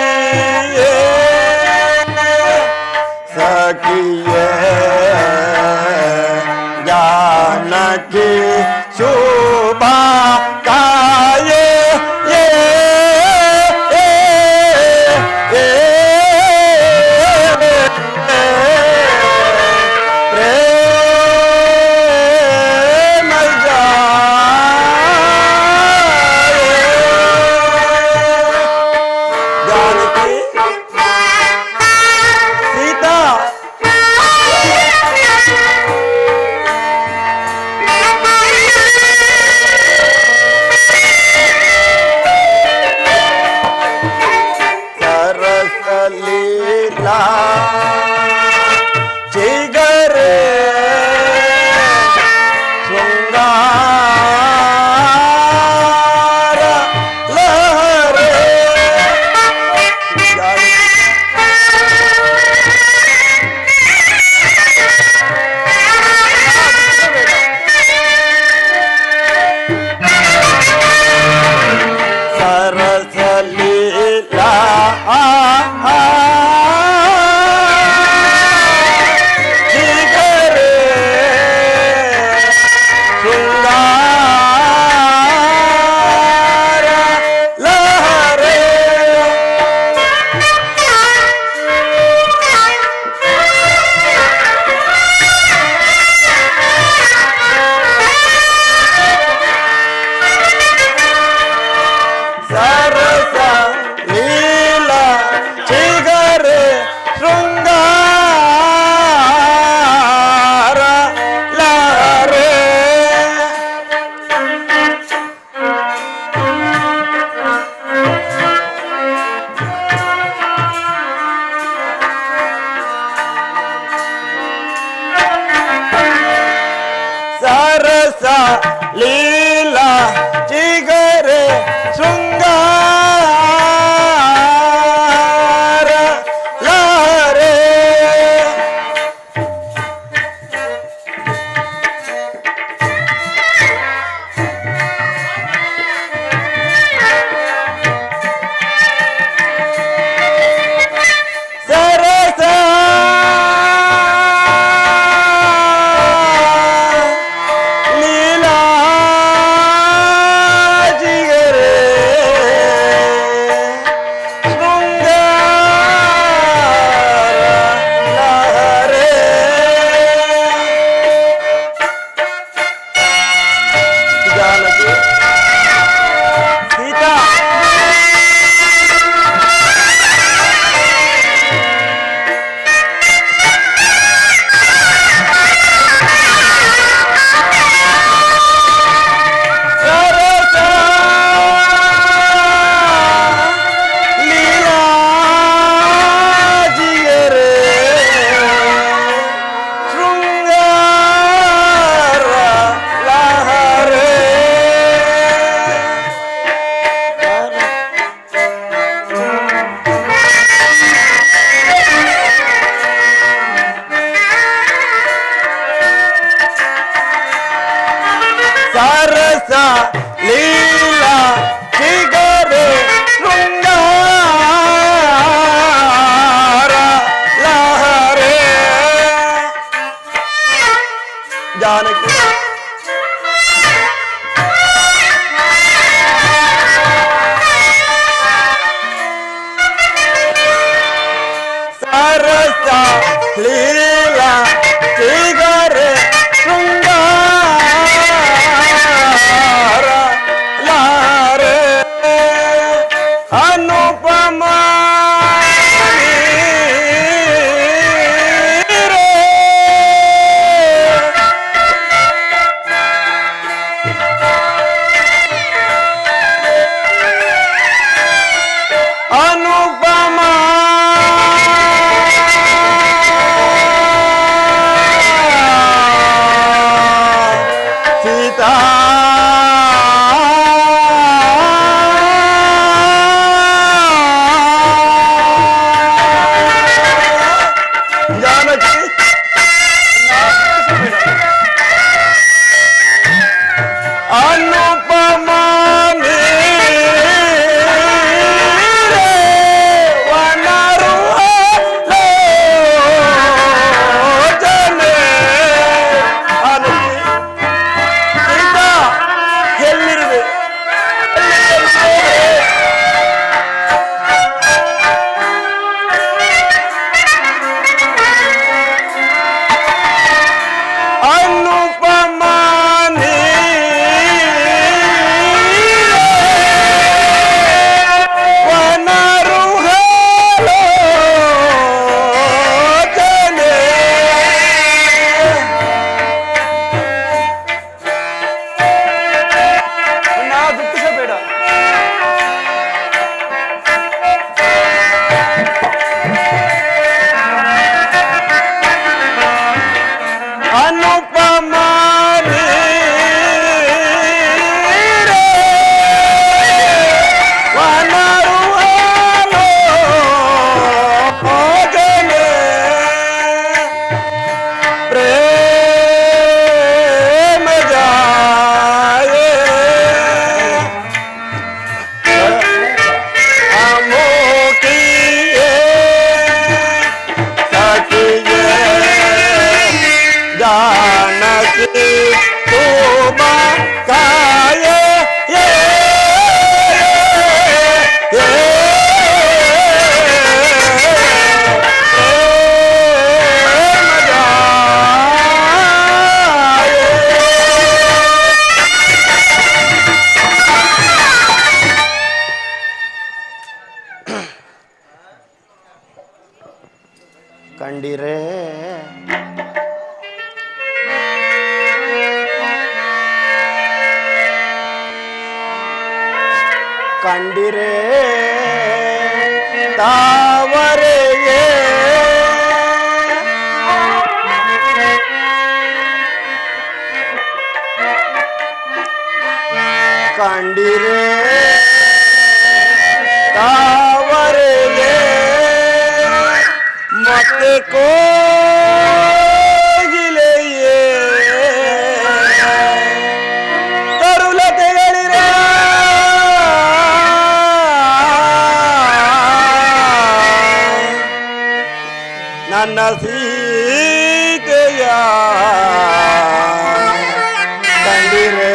ಕಂಡಿರೆ ಕಂಡಿರೆ ತಾವರೆಗೆ ಕಂಡಿರೆ ತಾವರೆಗೆ ಮತ್ತೆ ಕೋಗಿಲೆಯೇ ತರುಲತೆಗಳಿರೆ ನನ್ನ ಸೀತೆಯ ಕಂಡಿರೆ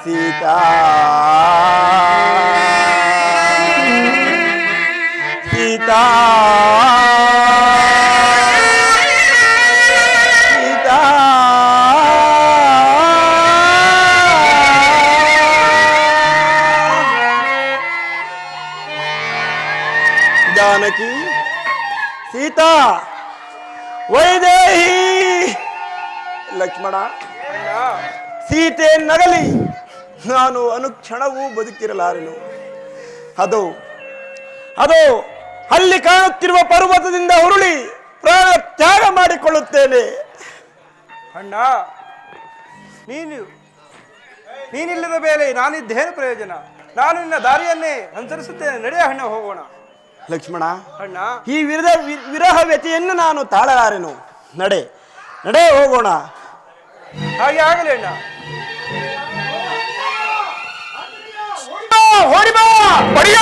ಸೀತಾ ಸೀತಾ ಸೀತಾ ಜಾನಕಿ ಸೀತಾ ವೈದೇಹಿ ಲಕ್ಷ್ಮಣ ಸೀತೆ ನಗಲಿ ನಾನು ಅನುಕ್ಷಣವೂ ಬದುಕಿರಲಾರೆನು. ಅದು ಅದು ಅಲ್ಲಿ ಕಾಣುತ್ತಿರುವ ಪರ್ವತದಿಂದ ಉರುಳಿ ಪ್ರಾಣ ತ್ಯಾಗ ಮಾಡಿಕೊಳ್ಳುತ್ತೇನೆ. ಅಣ್ಣ ನೀನಿಲ್ಲದ ಮೇಲೆ ನಾನಿದ್ದೇನು ಪ್ರಯೋಜನ? ನಾನು ನಿನ್ನ ದಾರಿಯನ್ನೇ ಅನುಸರಿಸುತ್ತೇನೆ. ನಡೆಯ ಅಣ್ಣ, ಹೋಗೋಣ. ಲಕ್ಷ್ಮಣ, ಅಣ್ಣ ಈ ವಿರಹ ವ್ಯಥೆಯನ್ನು ನಾನು ತಾಳಲಾರೆನು. ನಡೆ ನಡೆ ಹೋಗೋಣ. ಹಾಗೆ ಆಗಲಿ ಅಣ್ಣ. ಹೊಡಿ ಬಾ ಹೊಡಿಯ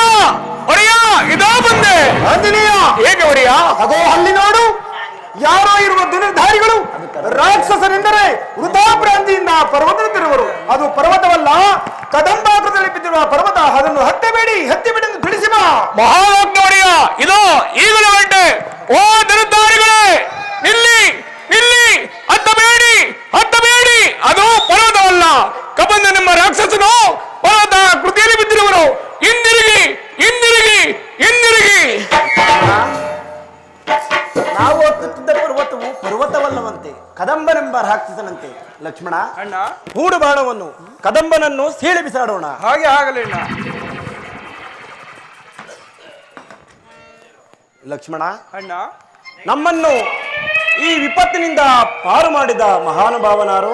ಹೊಡಿಯ ಇದೋ ಬಂದೆ ಆಂಜನೇಯ. ಹೇಗೆ ಹೊಡಿಯ? ಅದೋ ಅಲ್ಲಿ ನೋಡು, ಯಾರೋ ಇರುವ ದುರ್ಧಾರಿಗಳು ರಾಕ್ಷಸರೆಂದರೆ ವೃದ್ಧಾಭ್ರಾಂತಿಯಿಂದ ಪರ್ವತದಲ್ಲಿರುವರು. ಅದು ಪರ್ವತವಲ್ಲ, ಕದಂಬಾಕೃತಿಯಲ್ಲಿ ಬಿದ್ದಿರುವ ಪರ್ವತ. ಅದನ್ನು ಹತ್ತಬೇಡಿ ಎಂದು ತಿಳಿಸಿ ಬಾ. ಮಹಾಲೋಕನವರಿಯ ಇದು ಈಗಲೇ ಹೊರಟೆ. ಓ ದುರ್ಧಾರಿಗಳೇ, ನಿಲ್ಲಿ ನಿಲ್ಲಿ, ಹತ್ತಬೇಡಿ ಹತ್ತಬೇಡಿ. ಅದು ಪರ್ವತವಲ್ಲ, ಕಬಂದ ನಿಮ್ಮ ರಾಕ್ಷಸನು ಪರ್ವತ ಕೃತಿಯಲ್ಲಿ ಬಿದ್ದಿರುವರು. ಹಿಂದಿರುಗಿ ಹಿಂದಿರುಗಿ ಹಿಂದಿರುಗಿ. ನಾವು ಹತ್ತುತ್ತಿದ್ದ ಪರ್ವತವು ಪರ್ವತವಲ್ಲವಂತೆ, ಕದಂಬನೆಂಬ ರಾಕ್ಷಸನಂತೆ. ಲಕ್ಷ್ಮಣ, ಅಣ್ಣ ಹೂಡು ಬಾಣವನ್ನು ಕದಂಬನನ್ನು ಸೀಳಿ ಬಿಸಾಡೋಣ. ಹಾಗೆ ಆಗಲಿ ಅಣ್ಣ. ಲಕ್ಷ್ಮಣ, ಅಣ್ಣ ನಮ್ಮನ್ನು ಈ ವಿಪತ್ತಿನಿಂದ ಪಾರು ಮಾಡಿದ ಮಹಾನುಭಾವನಾರು?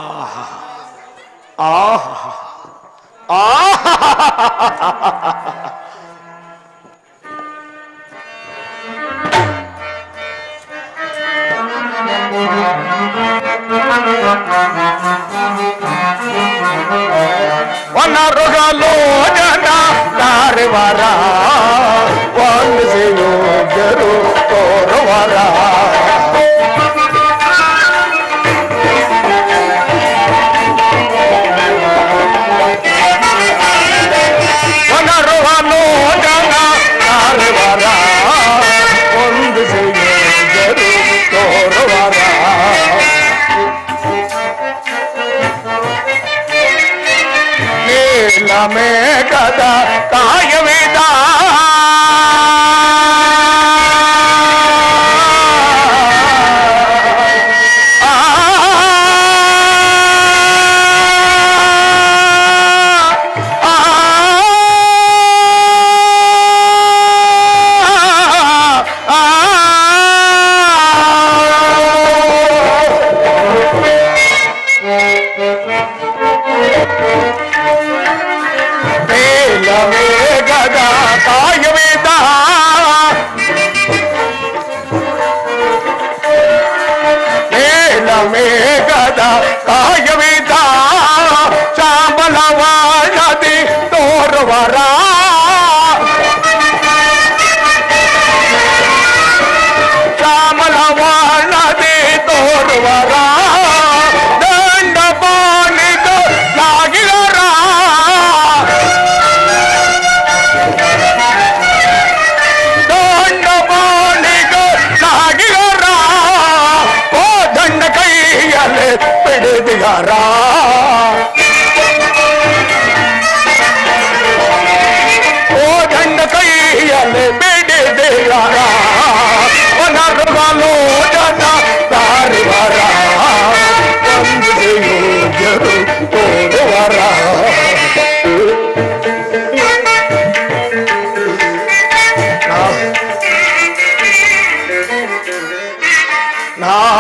ಆಹಾ ಆಹಾ ಆಹಾ. ವನರುಗಲೋಚನ ದಾರಿವರ ವಂದಿಸಿಯೋಗ್ಯರು ತೋರುವರ. ವನರುಗಲೋಚನ ದಾರಿವರ ವಂದಿಸಿಯೋಗ್ಯರು ತೋರುವರ. ಮೇಘದ ಕಾಯವೇದ ಮೇಘದ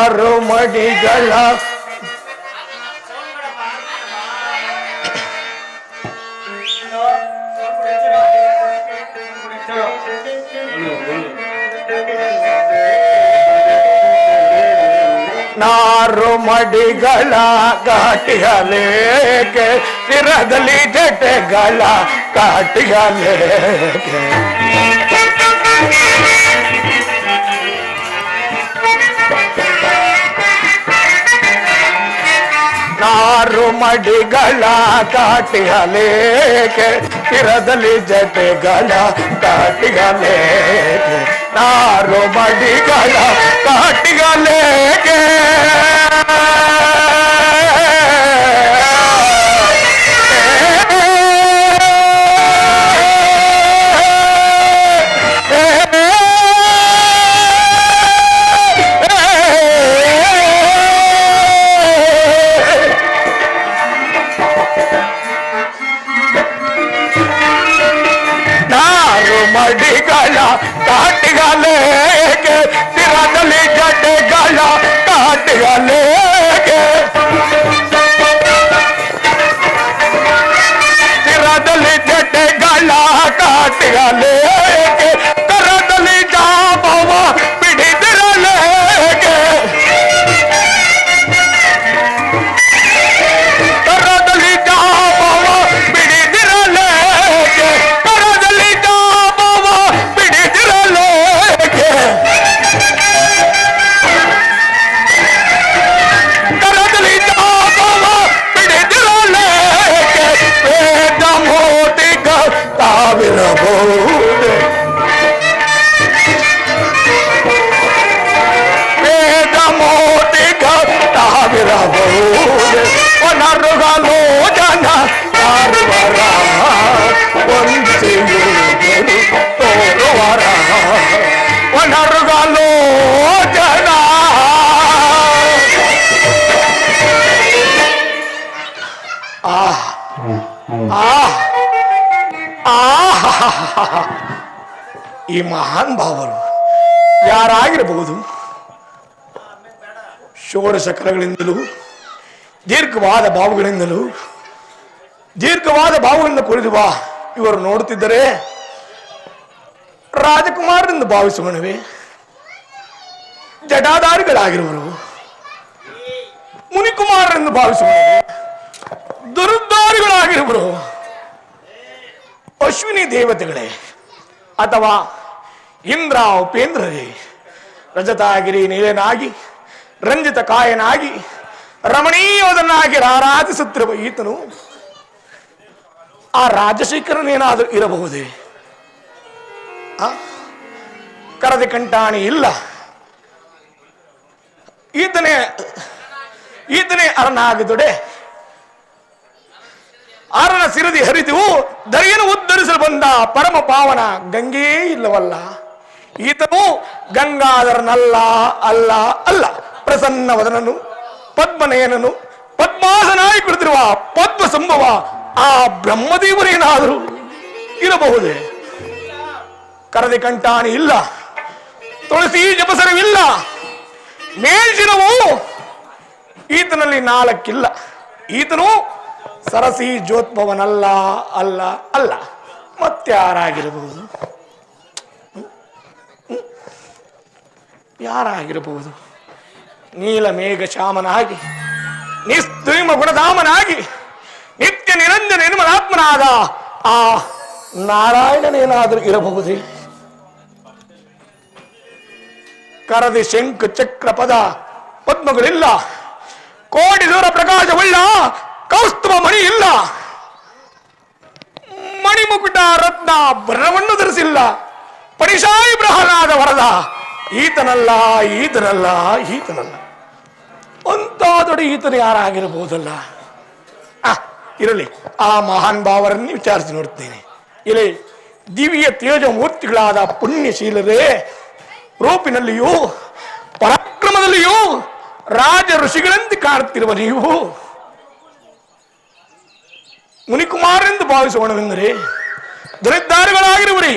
ನಾರು ಮಡಿಗಳ ನಾರು ಮಡಿಗಳ ಕಾಟಿಗಲೇಕೆ ಶಿರದಲ್ಲಿ ಜಟೆಗಳ ಕಾಟಿಗಲೇಕೆ ನಾರು ಮಡಿಗಳ ಕಾಟಿಗಲೇಕೆ ಶಿರದಲ್ಲಿ ಜಟೆಗಳ ಕಾಟಿಗಲೇಕೆ ನಾರು ಮಡಿಗಳ ಕಾಟಿಗಲೇಕೆ ಮಡಿಗಳ ಕಾಟಿಗಲೇಕೆ ಶಿರದಲ್ಲಿ ಜಟೆಗಳ ಕಾಟಿಗಲೇಕೆ ಶಿರದಲ್ಲಿ ಜಟೆಗಳ ಕಾಟಿಗಲೇಕೆ ಕರದಲ್ಲಿ ಜಾಬವ ಬಿಡಿದಿರಲೇಕೆ ಕರದಲ್ಲಿ ಜಾಬವ ಬಿಡಿದಿರಲೇಕೆ ಕರದಲ್ಲಿ ಜಾಬವ ಬಿಡಿದಿರಲೇಕೆ ಕರದಲ್ಲಿ ಜಾಬವ ಬಿಡಿದಿರಲೇಕೆ ವೇದ ಮೋಟಿಗ ತಾವಿರಬಹುದೇ ವೇದ ಮೋಟಿಗ ತಾವಿರಬಹುದೇ ಒನರುಗಲೋ ಜನ ತಾರುವರ ಒಂದಿಯುವುದು ತೋರುವರ ಒನರುಗಲೋ ಜನ ಈ ಮಹಾನ್ ಭಾವರು ಯಾರಾಗಿರಬಹುದು? ಷೋಡಶ ಕಲಗಳಿಂದಲೂ ದೀರ್ಘವಾದ ಭಾವಗಳಿಂದ ಕೂಡಿರುವ ಇವರು ನೋಡುತ್ತಿದ್ದರೆ ರಾಜಕುಮಾರರೆಂದು ಭಾವಿಸುವನವೇ? ಜಟಾಧಾರಿಗಳಾಗಿರುವರು ಮುನಿಕುಮಾರರೆಂದು ಭಾವಿಸುವನವೇ? ದುರುದ್ದಾರಿಗಳಾಗಿರುವರು ಅಶ್ವಿನಿ ದೇವತೆಗಳೇ ಅಥವಾ ಇಂದ್ರ ಉಪೇಂದ್ರರೇ? ರಜತಾಗಿರಿ ನೀಲನಾಗಿ ರಂಜಿತ ಕಾಯನಾಗಿ ರಮಣೀಯೋದನಾಗಿ ರಾರಾಜಿಸುತ್ತಿರುವ ಈತನು ಆ ರಾಜಶೇಖರನೇನಾದರೂ ಇರಬಹುದೇ? ಕರದಿ ಕಂಟಾಣಿ ಇಲ್ಲ, ಈತನೇ ಅರನಾಗಿದೊಡೆ ಅರನ ಸಿರದಿ ಹರಿದು ದರೆಯನ್ನು ಉದ್ಧರಿಸಲು ಬಂದ ಪರಮ ಪಾವನ ಗಂಗೇ ಇಲ್ಲವಲ್ಲ. ಈತನು ಗಂಗಾಧರನಲ್ಲ, ಅಲ್ಲ ಅಲ್ಲ, ಪ್ರಸನ್ನವದನನು, ಪದ್ಮನಯನನು, ಪದ್ಮಾಸನಾಗಿ ಕುಳಿತಿರುವ ಪದ್ಮ ಸಂಭವ ಆ ಬ್ರಹ್ಮದೇವರೇನಾದರೂ ಇರಬಹುದೇ? ಕರದಿ ಕಂಟಾಣಿ ಇಲ್ಲ, ತುಳಸಿ ಜಪಸರವಿಲ್ಲ, ಮೇಲ್ಜಿನವು ಈತನಲ್ಲಿ ನಾಲ್ಕಿಲ್ಲ. ಈತನು ಸರಸಿ ಜೋತ್ಭವನಲ್ಲ, ಅಲ್ಲ ಅಲ್ಲ, ಮತ್ತಾರಾಗಿರಬಹುದು? ಯಾರಾಗಿರಬಹುದು? ನೀಲಮೇಘ ಶ್ಯಾಮನಾಗಿ ನಿಸ್ತ್ರೀಮ ಗುಣಧಾಮನಾಗಿ ನಿತ್ಯ ನಿರಂಜನ ನಿರ್ಮಲಾತ್ಮನಾದ ಆ ನಾರಾಯಣನೇನಾದರೂ ಇರಬಹುದೇ? ಕರದಿ ಶಂಖ ಚಕ್ರ ಪದ ಪದ್ಮಗಳಿಲ್ಲ, ಕೋಟಿ ದೂರ ಪ್ರಕಾಶವುಳ್ಳ ಕೌಸ್ತುಭ ಮಣಿ ಇಲ್ಲ, ಮಣಿಮುಕುಟ ರತ್ನ ಬರವನ್ನು ಧರಿಸಿಲ್ಲ, ಪರಿಶಾಯಿ ಪ್ರಹ್ಲಾದ ವರದ ಈತನಲ್ಲ, ಈತನಲ್ಲ, ಈತನಲ್ಲ. ಅಂತಾದೊಡೆ ಈತನು ಯಾರಾಗಿರಬಹುದಲ್ಲ? ಇರಲಿ, ಆ ಮಹಾನ್ ಭಾವರನ್ನು ವಿಚಾರಿಸಿ ನೋಡ್ತೇನೆ. ಇಲ್ಲಿ ದಿವ್ಯ ತೇಜ ಮೂರ್ತಿಗಳಾದ ಪುಣ್ಯಶೀಲರೇ, ರೂಪಿನಲ್ಲಿಯೂ ಪರಾಕ್ರಮದಲ್ಲಿಯೂ ರಾಜ ಋಷಿಗಳಂತೆ ಕಾಣುತ್ತಿರುವ ನೀವು ಮುನಿಕುಮಾರರೆಂದು ಭಾವಿಸೋಣವೆಂದರೆ ದರಿದ್ದಾರಿಗಳಾಗಿರುವರಿ,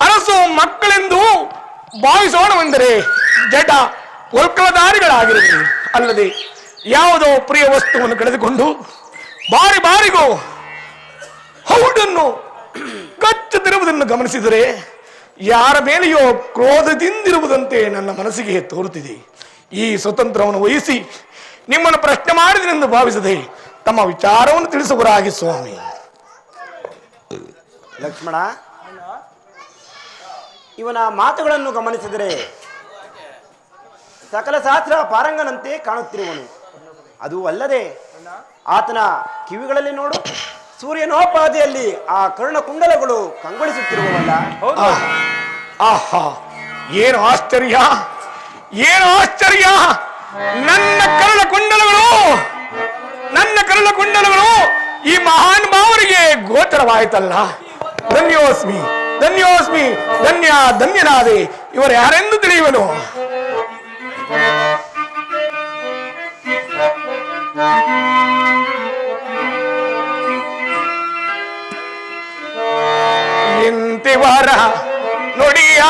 ಅರಸು ಮಕ್ಕಳೆಂದು ಭಾವಿಸೋಣವೆಂದರೆ ಜಟ ಒಲ್ಕಲದಾರಿಗಳಾಗಿರುವೆ. ಅಲ್ಲದೆ ಯಾವುದೋ ಪ್ರಿಯ ವಸ್ತುವನ್ನು ಕಳೆದುಕೊಂಡು ಬಾರಿ ಬಾರಿಗೂ ಹೌದನ್ನು ಕಚ್ಚುತ್ತಿರುವುದನ್ನು ಗಮನಿಸಿದರೆ ಯಾರ ಮೇಲೆಯೋ ಕ್ರೋಧದಿಂದಿರುವುದಂತೆ ನನ್ನ ಮನಸ್ಸಿಗೆ ತೋರುತ್ತಿದೆ. ಈ ಸ್ವತಂತ್ರವನ್ನು ವಹಿಸಿ ನಿಮ್ಮನ್ನು ಪ್ರಶ್ನೆ ಮಾಡಿದನೆಂದು ಭಾವಿಸದೆ ತಮ್ಮ ವಿಚಾರವನ್ನು ತಿಳಿಸುವರಾಗಿ ಸ್ವಾಮಿ. ಲಕ್ಷ್ಮಣ, ಇವನ ಮಾತುಗಳನ್ನು ಗಮನಿಸಿದರೆ ಸಕಲ ಶಾಸ್ತ್ರ ಪಾರಂಗನಂತೆ ಕಾಣುತ್ತಿರುವನು. ಅದು ಅಲ್ಲದೆ ಆತನ ಕಿವಿಗಳಲ್ಲಿ ನೋಡು, ಸೂರ್ಯನೋಪಾದಿಯಲ್ಲಿ ಆ ಕರ್ಣ ಕುಂಡಲಗಳು ಕಂಗೊಳಿಸುತ್ತಿರುವವಲ್ಲ. ಆಹಾ, ಏನು ಆಶ್ಚರ್ಯ, ಏನು ಆಶ್ಚರ್ಯ! ನನ್ನ ಕರುಳ ಕುಂಡಲಗಳು ಈ ಮಹಾನ್ ಭಾವರಿಗೆ ಗೋಚರವಾಯಿತಲ್ಲ. ಧನ್ಯೋಸ್ಮಿ ಧನ್ಯೋಸ್ಮಿ, ಧನ್ಯನಾದೆ. ಇವರು ಯಾರೆಂದು ತಿಳಿಯುವನು? ಇಂತಿವರ ನುಡಿಯ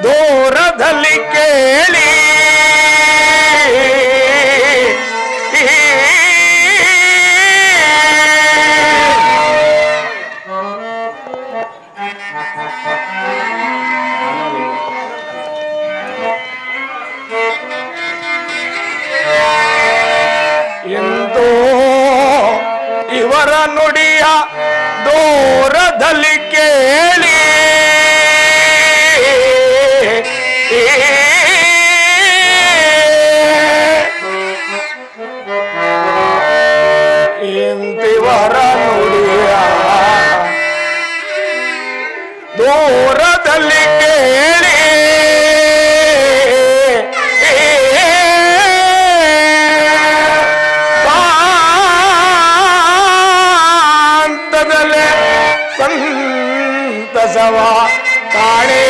ದೂರದಲ್ಲಿ ಕೇಳಿ ಎಂದೋ ಇವರ ನುಡಿಯ ದೂರದಲ್ಲಿ ಕೇಳಿ ಇಂತಿವರ ನುಡಿಯ ದೂರದಲ್ಲಿ ಕೇಳಿ ಸಂತಸವ ಕಾಣೆ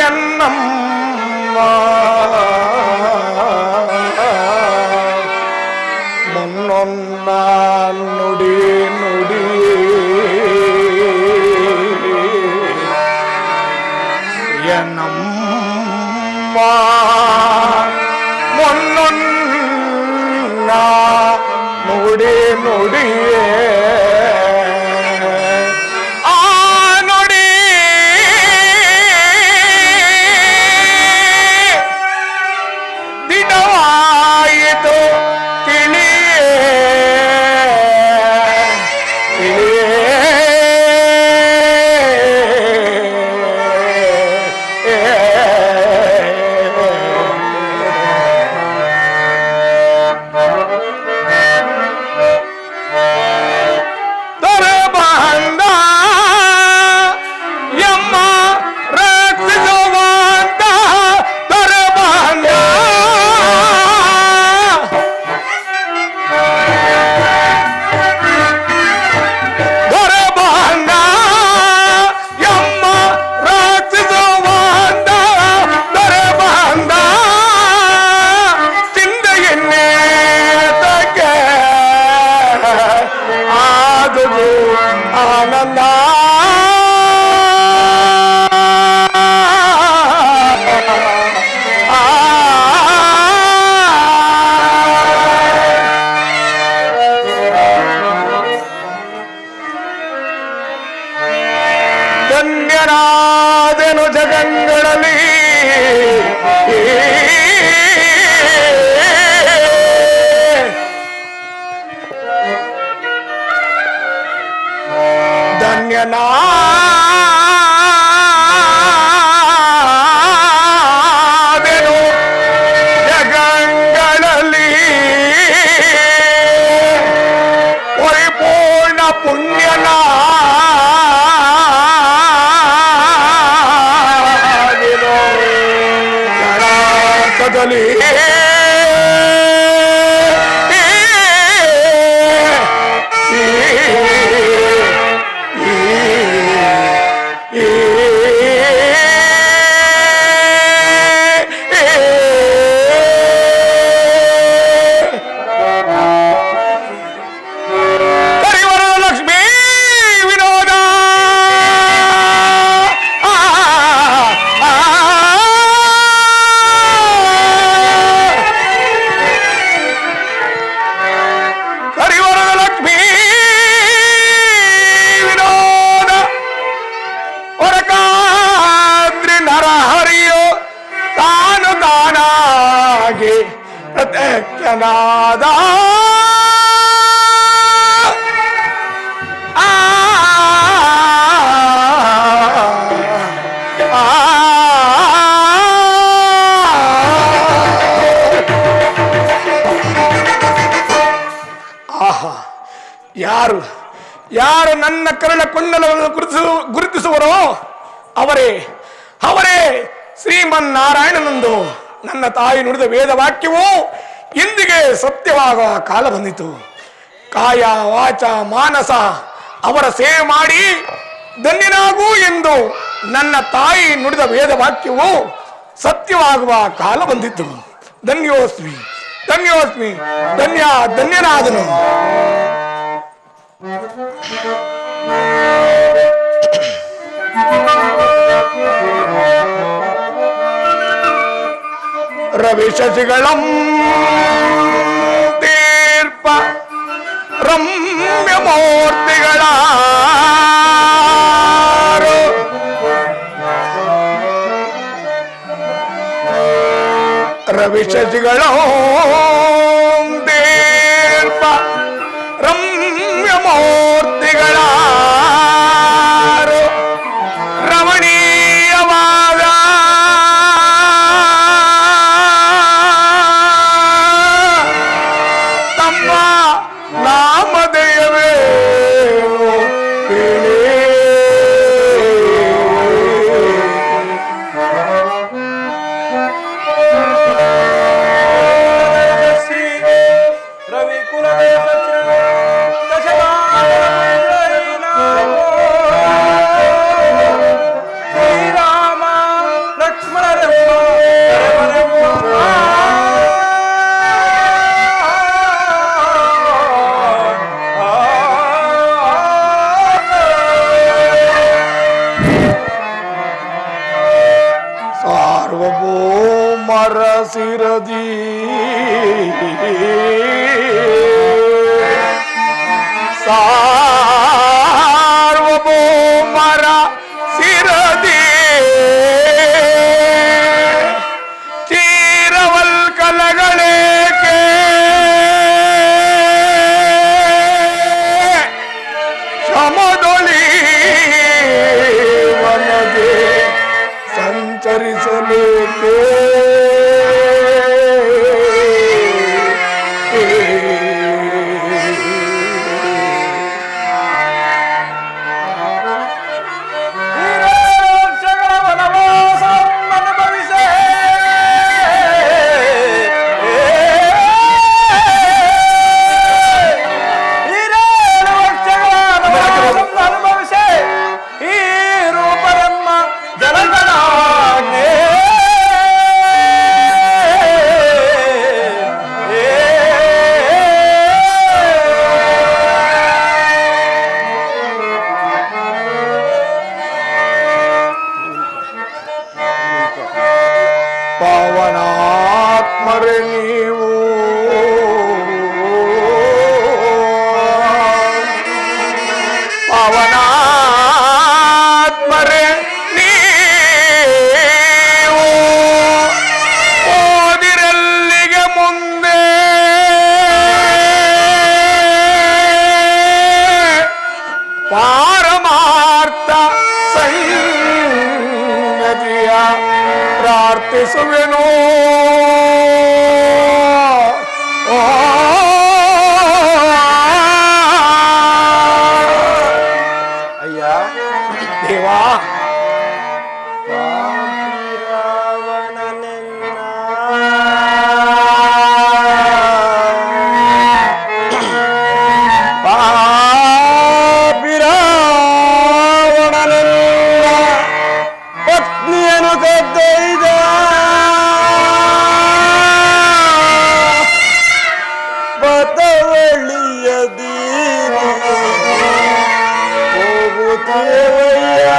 ಎನ್ನಮ್ಮ ಮುನ್ನೊನ್ನ ನುಡಿ ನುಡಿ ಎನ್ನಮ್ಮ ಮುನ್ನೊನ್ನ ನುಡಿ ನುಡಿಯೇ ಆನಂದ ಧನ್ಯನಾದೆನು ಜಗಂಗಳಲ್ಲಿ ಧನ್ಯನಾದೆನು ಜಗಂಗಳಲ್ಲಿ ಪರಿಪೂರ್ಣ ಪುಣ್ಯನಾದೆನು ಜಡಾರ್ಥದಲ್ಲಿ ಪಾವನಾದ ಆಹಾ, ಯಾರು ಯಾರು ನನ್ನ ಕರಳ ಕುಂಡಲವನ್ನು ಗುರುತಿಸುವರೋ ಅವರೇ ಅವರೇ ಶ್ರೀಮನ್ನಾರಾಯಣನಂದು ನನ್ನ ತಾಯಿ ನುಡಿದ ವೇದ ವಾಕ್ಯವು ಇಂದಿಗೆ ಸತ್ಯವಾಗುವ ಕಾಲ ಬಂದಿತು. ಕಾಯ ವಾಚ ಮಾನಸ ಅವರ ಸೇವೆ ಮಾಡಿ ಧನ್ಯನಾಗು ಎಂದು ನನ್ನ ತಾಯಿ ನುಡಿದ ವೇದ ವಾಕ್ಯವು ಸತ್ಯವಾಗುವ ಕಾಲ ಬಂದಿತ್ತು. ಧನ್ಯೋಸ್ಮಿ ಧನ್ಯೋಸ್ಮಿ ಧನ್ಯನಾದನು. ರವಿ ಶಶಿಗಳಂ ತೀರ್ಪ ರಮ್ಯ ಮೂರ್ತಿಗಳ ರವಿ ಶಶಿಗಳ ತೀರ್ಪ ರಮ್ಯ ಮೂರ್ತಿಗಳ ರಮಣೀಯವಾದ ತಮ್ಮ ನಾಮಧೇಯವೇ ಸಾರ್ವಭೌಮರ ಸಿರದಿ ಸಾರ್ವಭೌಮರ ಸಿರದಿ ಚೀರವಲ್ಕಲಗಳೇಕೆ ಶಮದೊಳಿ ವನದೆ ಸಂಚರಿಸಲೇಕೆ ಪಾವನಾತ್ಮರೆ ನೀವು ಪಾವನಾತ್ಮರೆ ನೀವು ಓದಿರಲ್ಲಿಗೆ ಮುಂದೆ ಪಾರಮಾರ್ಥ ಸಂಗತಿಯ ಪ್ರಾರ್ಥಿಸುವೆನು. ಅಯ್ಯ ದೇವಾ, ಪತ್ನಿಯನ್ನು ಕದ್ದೊಯ್ದ ಬದವಳಿಯ ದೀನಿ ಹೋಗುತ್ತೇವಯ್ಯ.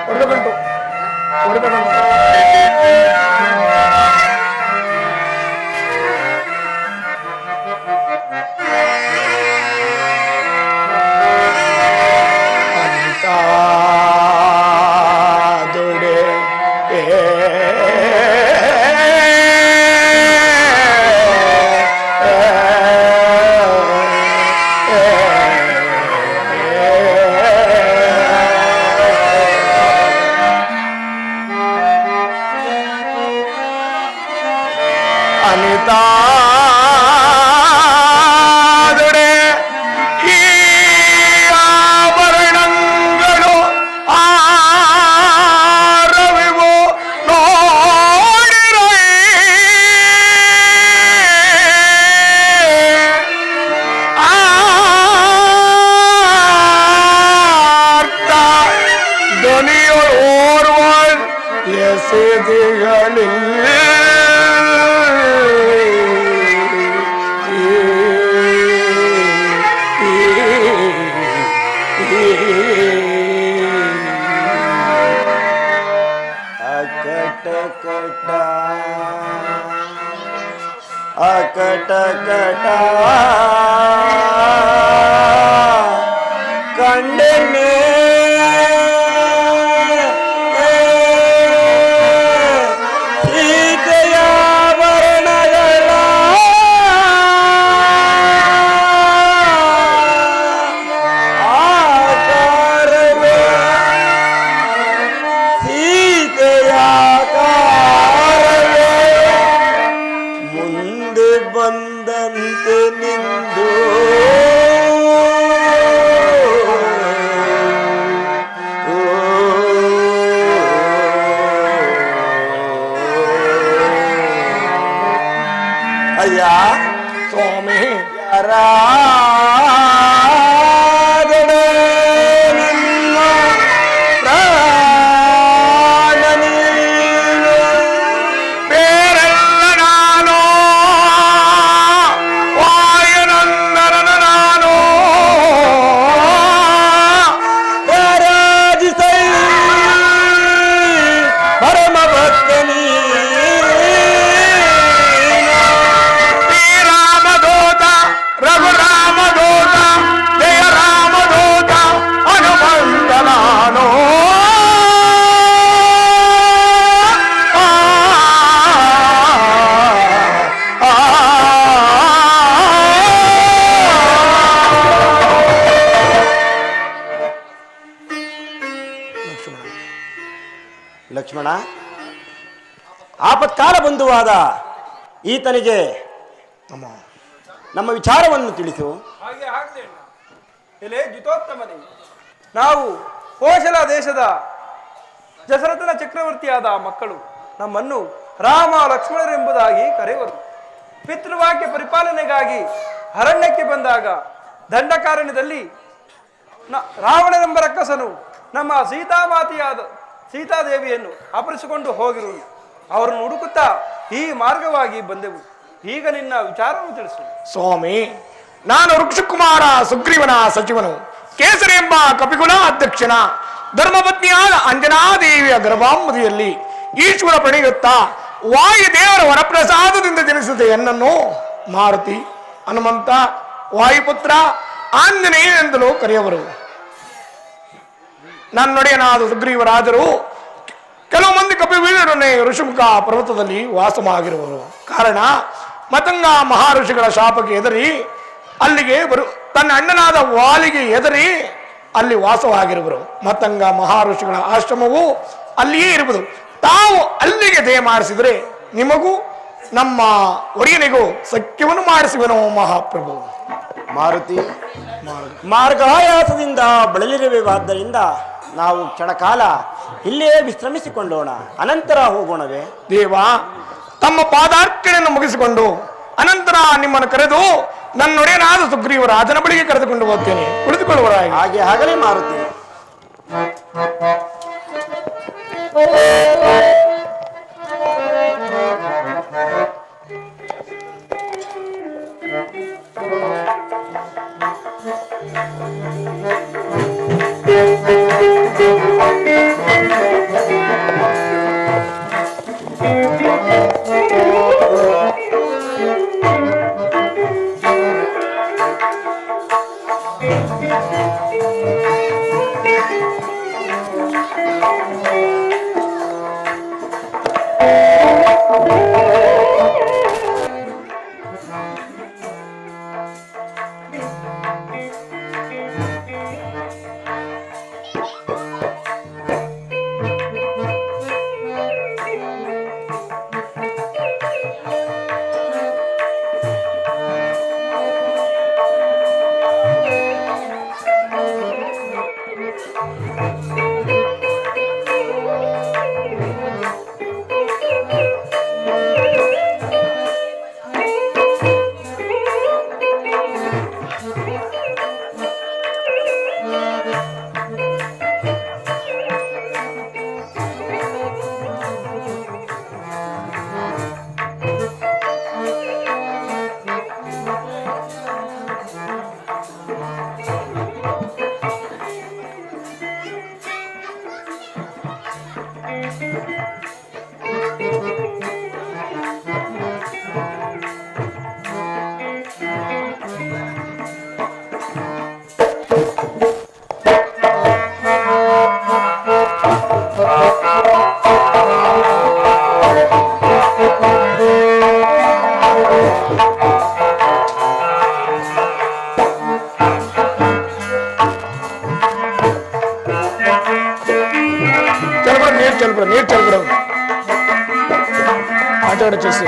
ಹೊಡೆದು ಕಟಕಟ ಕಂಡೆನೆ ಸೀತೆಯ ವರ್ಣಗಳ ಆಕಾರವೇ ಸೀತೆಯ ಆಕಾರವೇ ಮುಂದೆ ಬಂದಂತೆ ನಿಂದು ಅಯ್ಯ ಸ್ವಾಮಿ ಯಾರಾಗಡೆ ನಿಮ್ಮ ಪ್ರಾಣ ನೀನು ಬೇರೆಲ್ಲ ನಾನು ವಾಯುನಂದನನ ನಾನು ರಾರಾಜಿಸೈ ಪರಮ ಭಕ್ತನೀ ಶ್ರೀರಾಮದೂತ ರಘುರಾಮದೂತ ಜಯ ರಾಮದೂತ ಹನುಮಂತ ನಾನು ಲಕ್ಷ್ಮಣ ಆಪತ್ಕಾಲ ಬಂಧುವಾದ ಈತನಿಗೆ ನಮ್ಮ ವಿಚಾರವನ್ನು ತಿಳಿಸು. ಹಾಗೆ ಆಗದೆ ಎಲೆ ಜಿತೋತ್ತಮನೇ, ನಾವು ಕೋಶಲ ದೇಶದ ದಶರಥನ ಚಕ್ರವರ್ತಿಯಾದ ಮಕ್ಕಳು ನಮ್ಮನ್ನು ರಾಮ ಲಕ್ಷ್ಮಣರೆಂಬುದಾಗಿ ಕರೆಯುವರು. ಪಿತೃವಾಕ್ಯ ಪರಿಪಾಲನೆಗಾಗಿ ಅರಣ್ಯಕ್ಕೆ ಬಂದಾಗ ದಂಡಕಾರಣ್ಯದಲ್ಲಿ ರಾವಣನೆಂಬ ರಕ್ಕಸನು ನಮ್ಮ ಸೀತಾಮಾತೆಯಾದ ಸೀತಾದೇವಿಯನ್ನು ಅಪಹರಿಸಿಕೊಂಡು ಹೋಗಿರುವುದು. ಅವರನ್ನು ಹುಡುಕುತ್ತಾ ಈ ಮಾರ್ಗವಾಗಿ ಬಂದೆವು. ಈಗ ನಿನ್ನ ವಿಚಾರವನ್ನು ತಿಳಿಸು. ಸ್ವಾಮಿ, ನಾನು ಋಕ್ಷಕುಮಾರ ಸುಗ್ರೀವನ ಸಚಿವನು, ಕೇಸರಿ ಎಂಬ ಕಪಿಕುಲ ಅಧ್ಯಕ್ಷನ ಧರ್ಮಪತ್ನಿಯಾದ ಅಂಜನಾದೇವಿಯ ಗರ್ಭಾಂಬದಿಯಲ್ಲಿ ಈಶ್ವರ ಪ್ರಣಯುತ್ತಾ ವಾಯುದೇವರ ವರಪ್ರಸಾದದಿಂದ ಜನಿಸಿದ ಎನ್ನನ್ನು ಮಾರುತಿ, ಹನುಮಂತ, ವಾಯುಪುತ್ರ, ಆಂಜನೇಯನೆಂದಲೂ ಕರೆಯುವರು. ನನ್ನೊಡೆಯನಾದ ಸುಗ್ರೀವರಾಜರು ಕೆಲವು ಮಂದಿ ಕಪಿವೀರರನ್ನೇ ಋಷಿಮುಖ ಪರ್ವತದಲ್ಲಿ ವಾಸವಾಗಿರುವರು. ಕಾರಣ ಮತಂಗ ಮಹರ್ಷಿಗಳ ಶಾಪಕ್ಕೆ ಹೆದರಿ ಅಲ್ಲಿಗೆ ತನ್ನ ಅಣ್ಣನಾದ ವಾಲಿಗೆ ಹೆದರಿ ಅಲ್ಲಿ ವಾಸವಾಗಿರುವರು. ಮತಂಗ ಮಹರ್ಷಿಗಳ ಆಶ್ರಮವು ಅಲ್ಲಿಯೇ ಇರುವುದು. ತಾವು ಅಲ್ಲಿಗೆ ದಯ ಮಾಡಿಸಿದರೆ ನಿಮಗೂ ನಮ್ಮ ಒಡೆಯನಿಗೂ ಸಖ್ಯವನ್ನು ಮಾಡಿಸುವೆನೋ ಮಹಾಪ್ರಭು. ಮಾರುತಿ, ಮಾರ್ಗಾಯಾಸದಿಂದ ಬಳಲಿರುವೆವಾದ್ದರಿಂದ ನಾವು ಕ್ಷಣಕಾಲ ಇಲ್ಲೇ ವಿಶ್ರಮಿಸಿಕೊಳ್ಳೋಣ, ಅನಂತರ ಹೋಗೋಣವೇ? ದೇವ, ತಮ್ಮ ಪಾದಾರ್ಚನೆಯನ್ನು ಮುಗಿಸಿಕೊಂಡು ಅನಂತರ ನಿಮ್ಮನ್ನು ಕರೆದು ನನ್ನೊಡೆಯನಾದ ಸುಗ್ರೀವ ರಾಜನ ಬಳಿಗೆ ಕರೆದುಕೊಂಡು ಹೋಗ್ತೇನೆ. ಕುಳಿತುಕೊಳ್ಳುವರಾಗಿ. ಹಾಗೆ ಆಗಲೇ ಮಾರುತಿ. ನೀರು ಚೆಲ್ಬಿಡು ಆಟ ಆಡ ಚೇಸಿ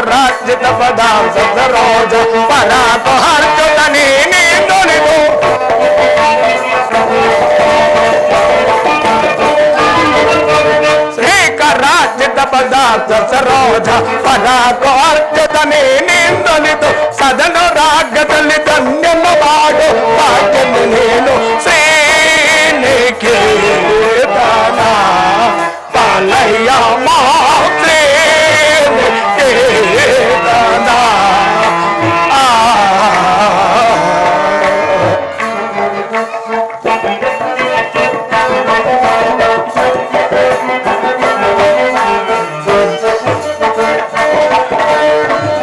ರಾಜ್ಯದ ಪದಾರ್ಥ ರೋಜ ಪರಾಪ ಹರ್ಚುತ ನೀನೇ ತೊಳೆದು ಶ್ರೀಕರಾಜ್ಯದ ಪದಾರ್ಥ ಸರೋಜ ಪರಾಪ ಹರ್ಚುತ ನೀನೇ ತೊಳೆದು ಸದನ ರಾಗದಲ್ಲಿ ಧನ್ಯನ ಮಾಡು ಭಾಗ್ಯನ ನೀನು ಶ್ರೀನಿಕೇತನ ಪಾಲಯ್ಯ ಮಾತ್ರೇ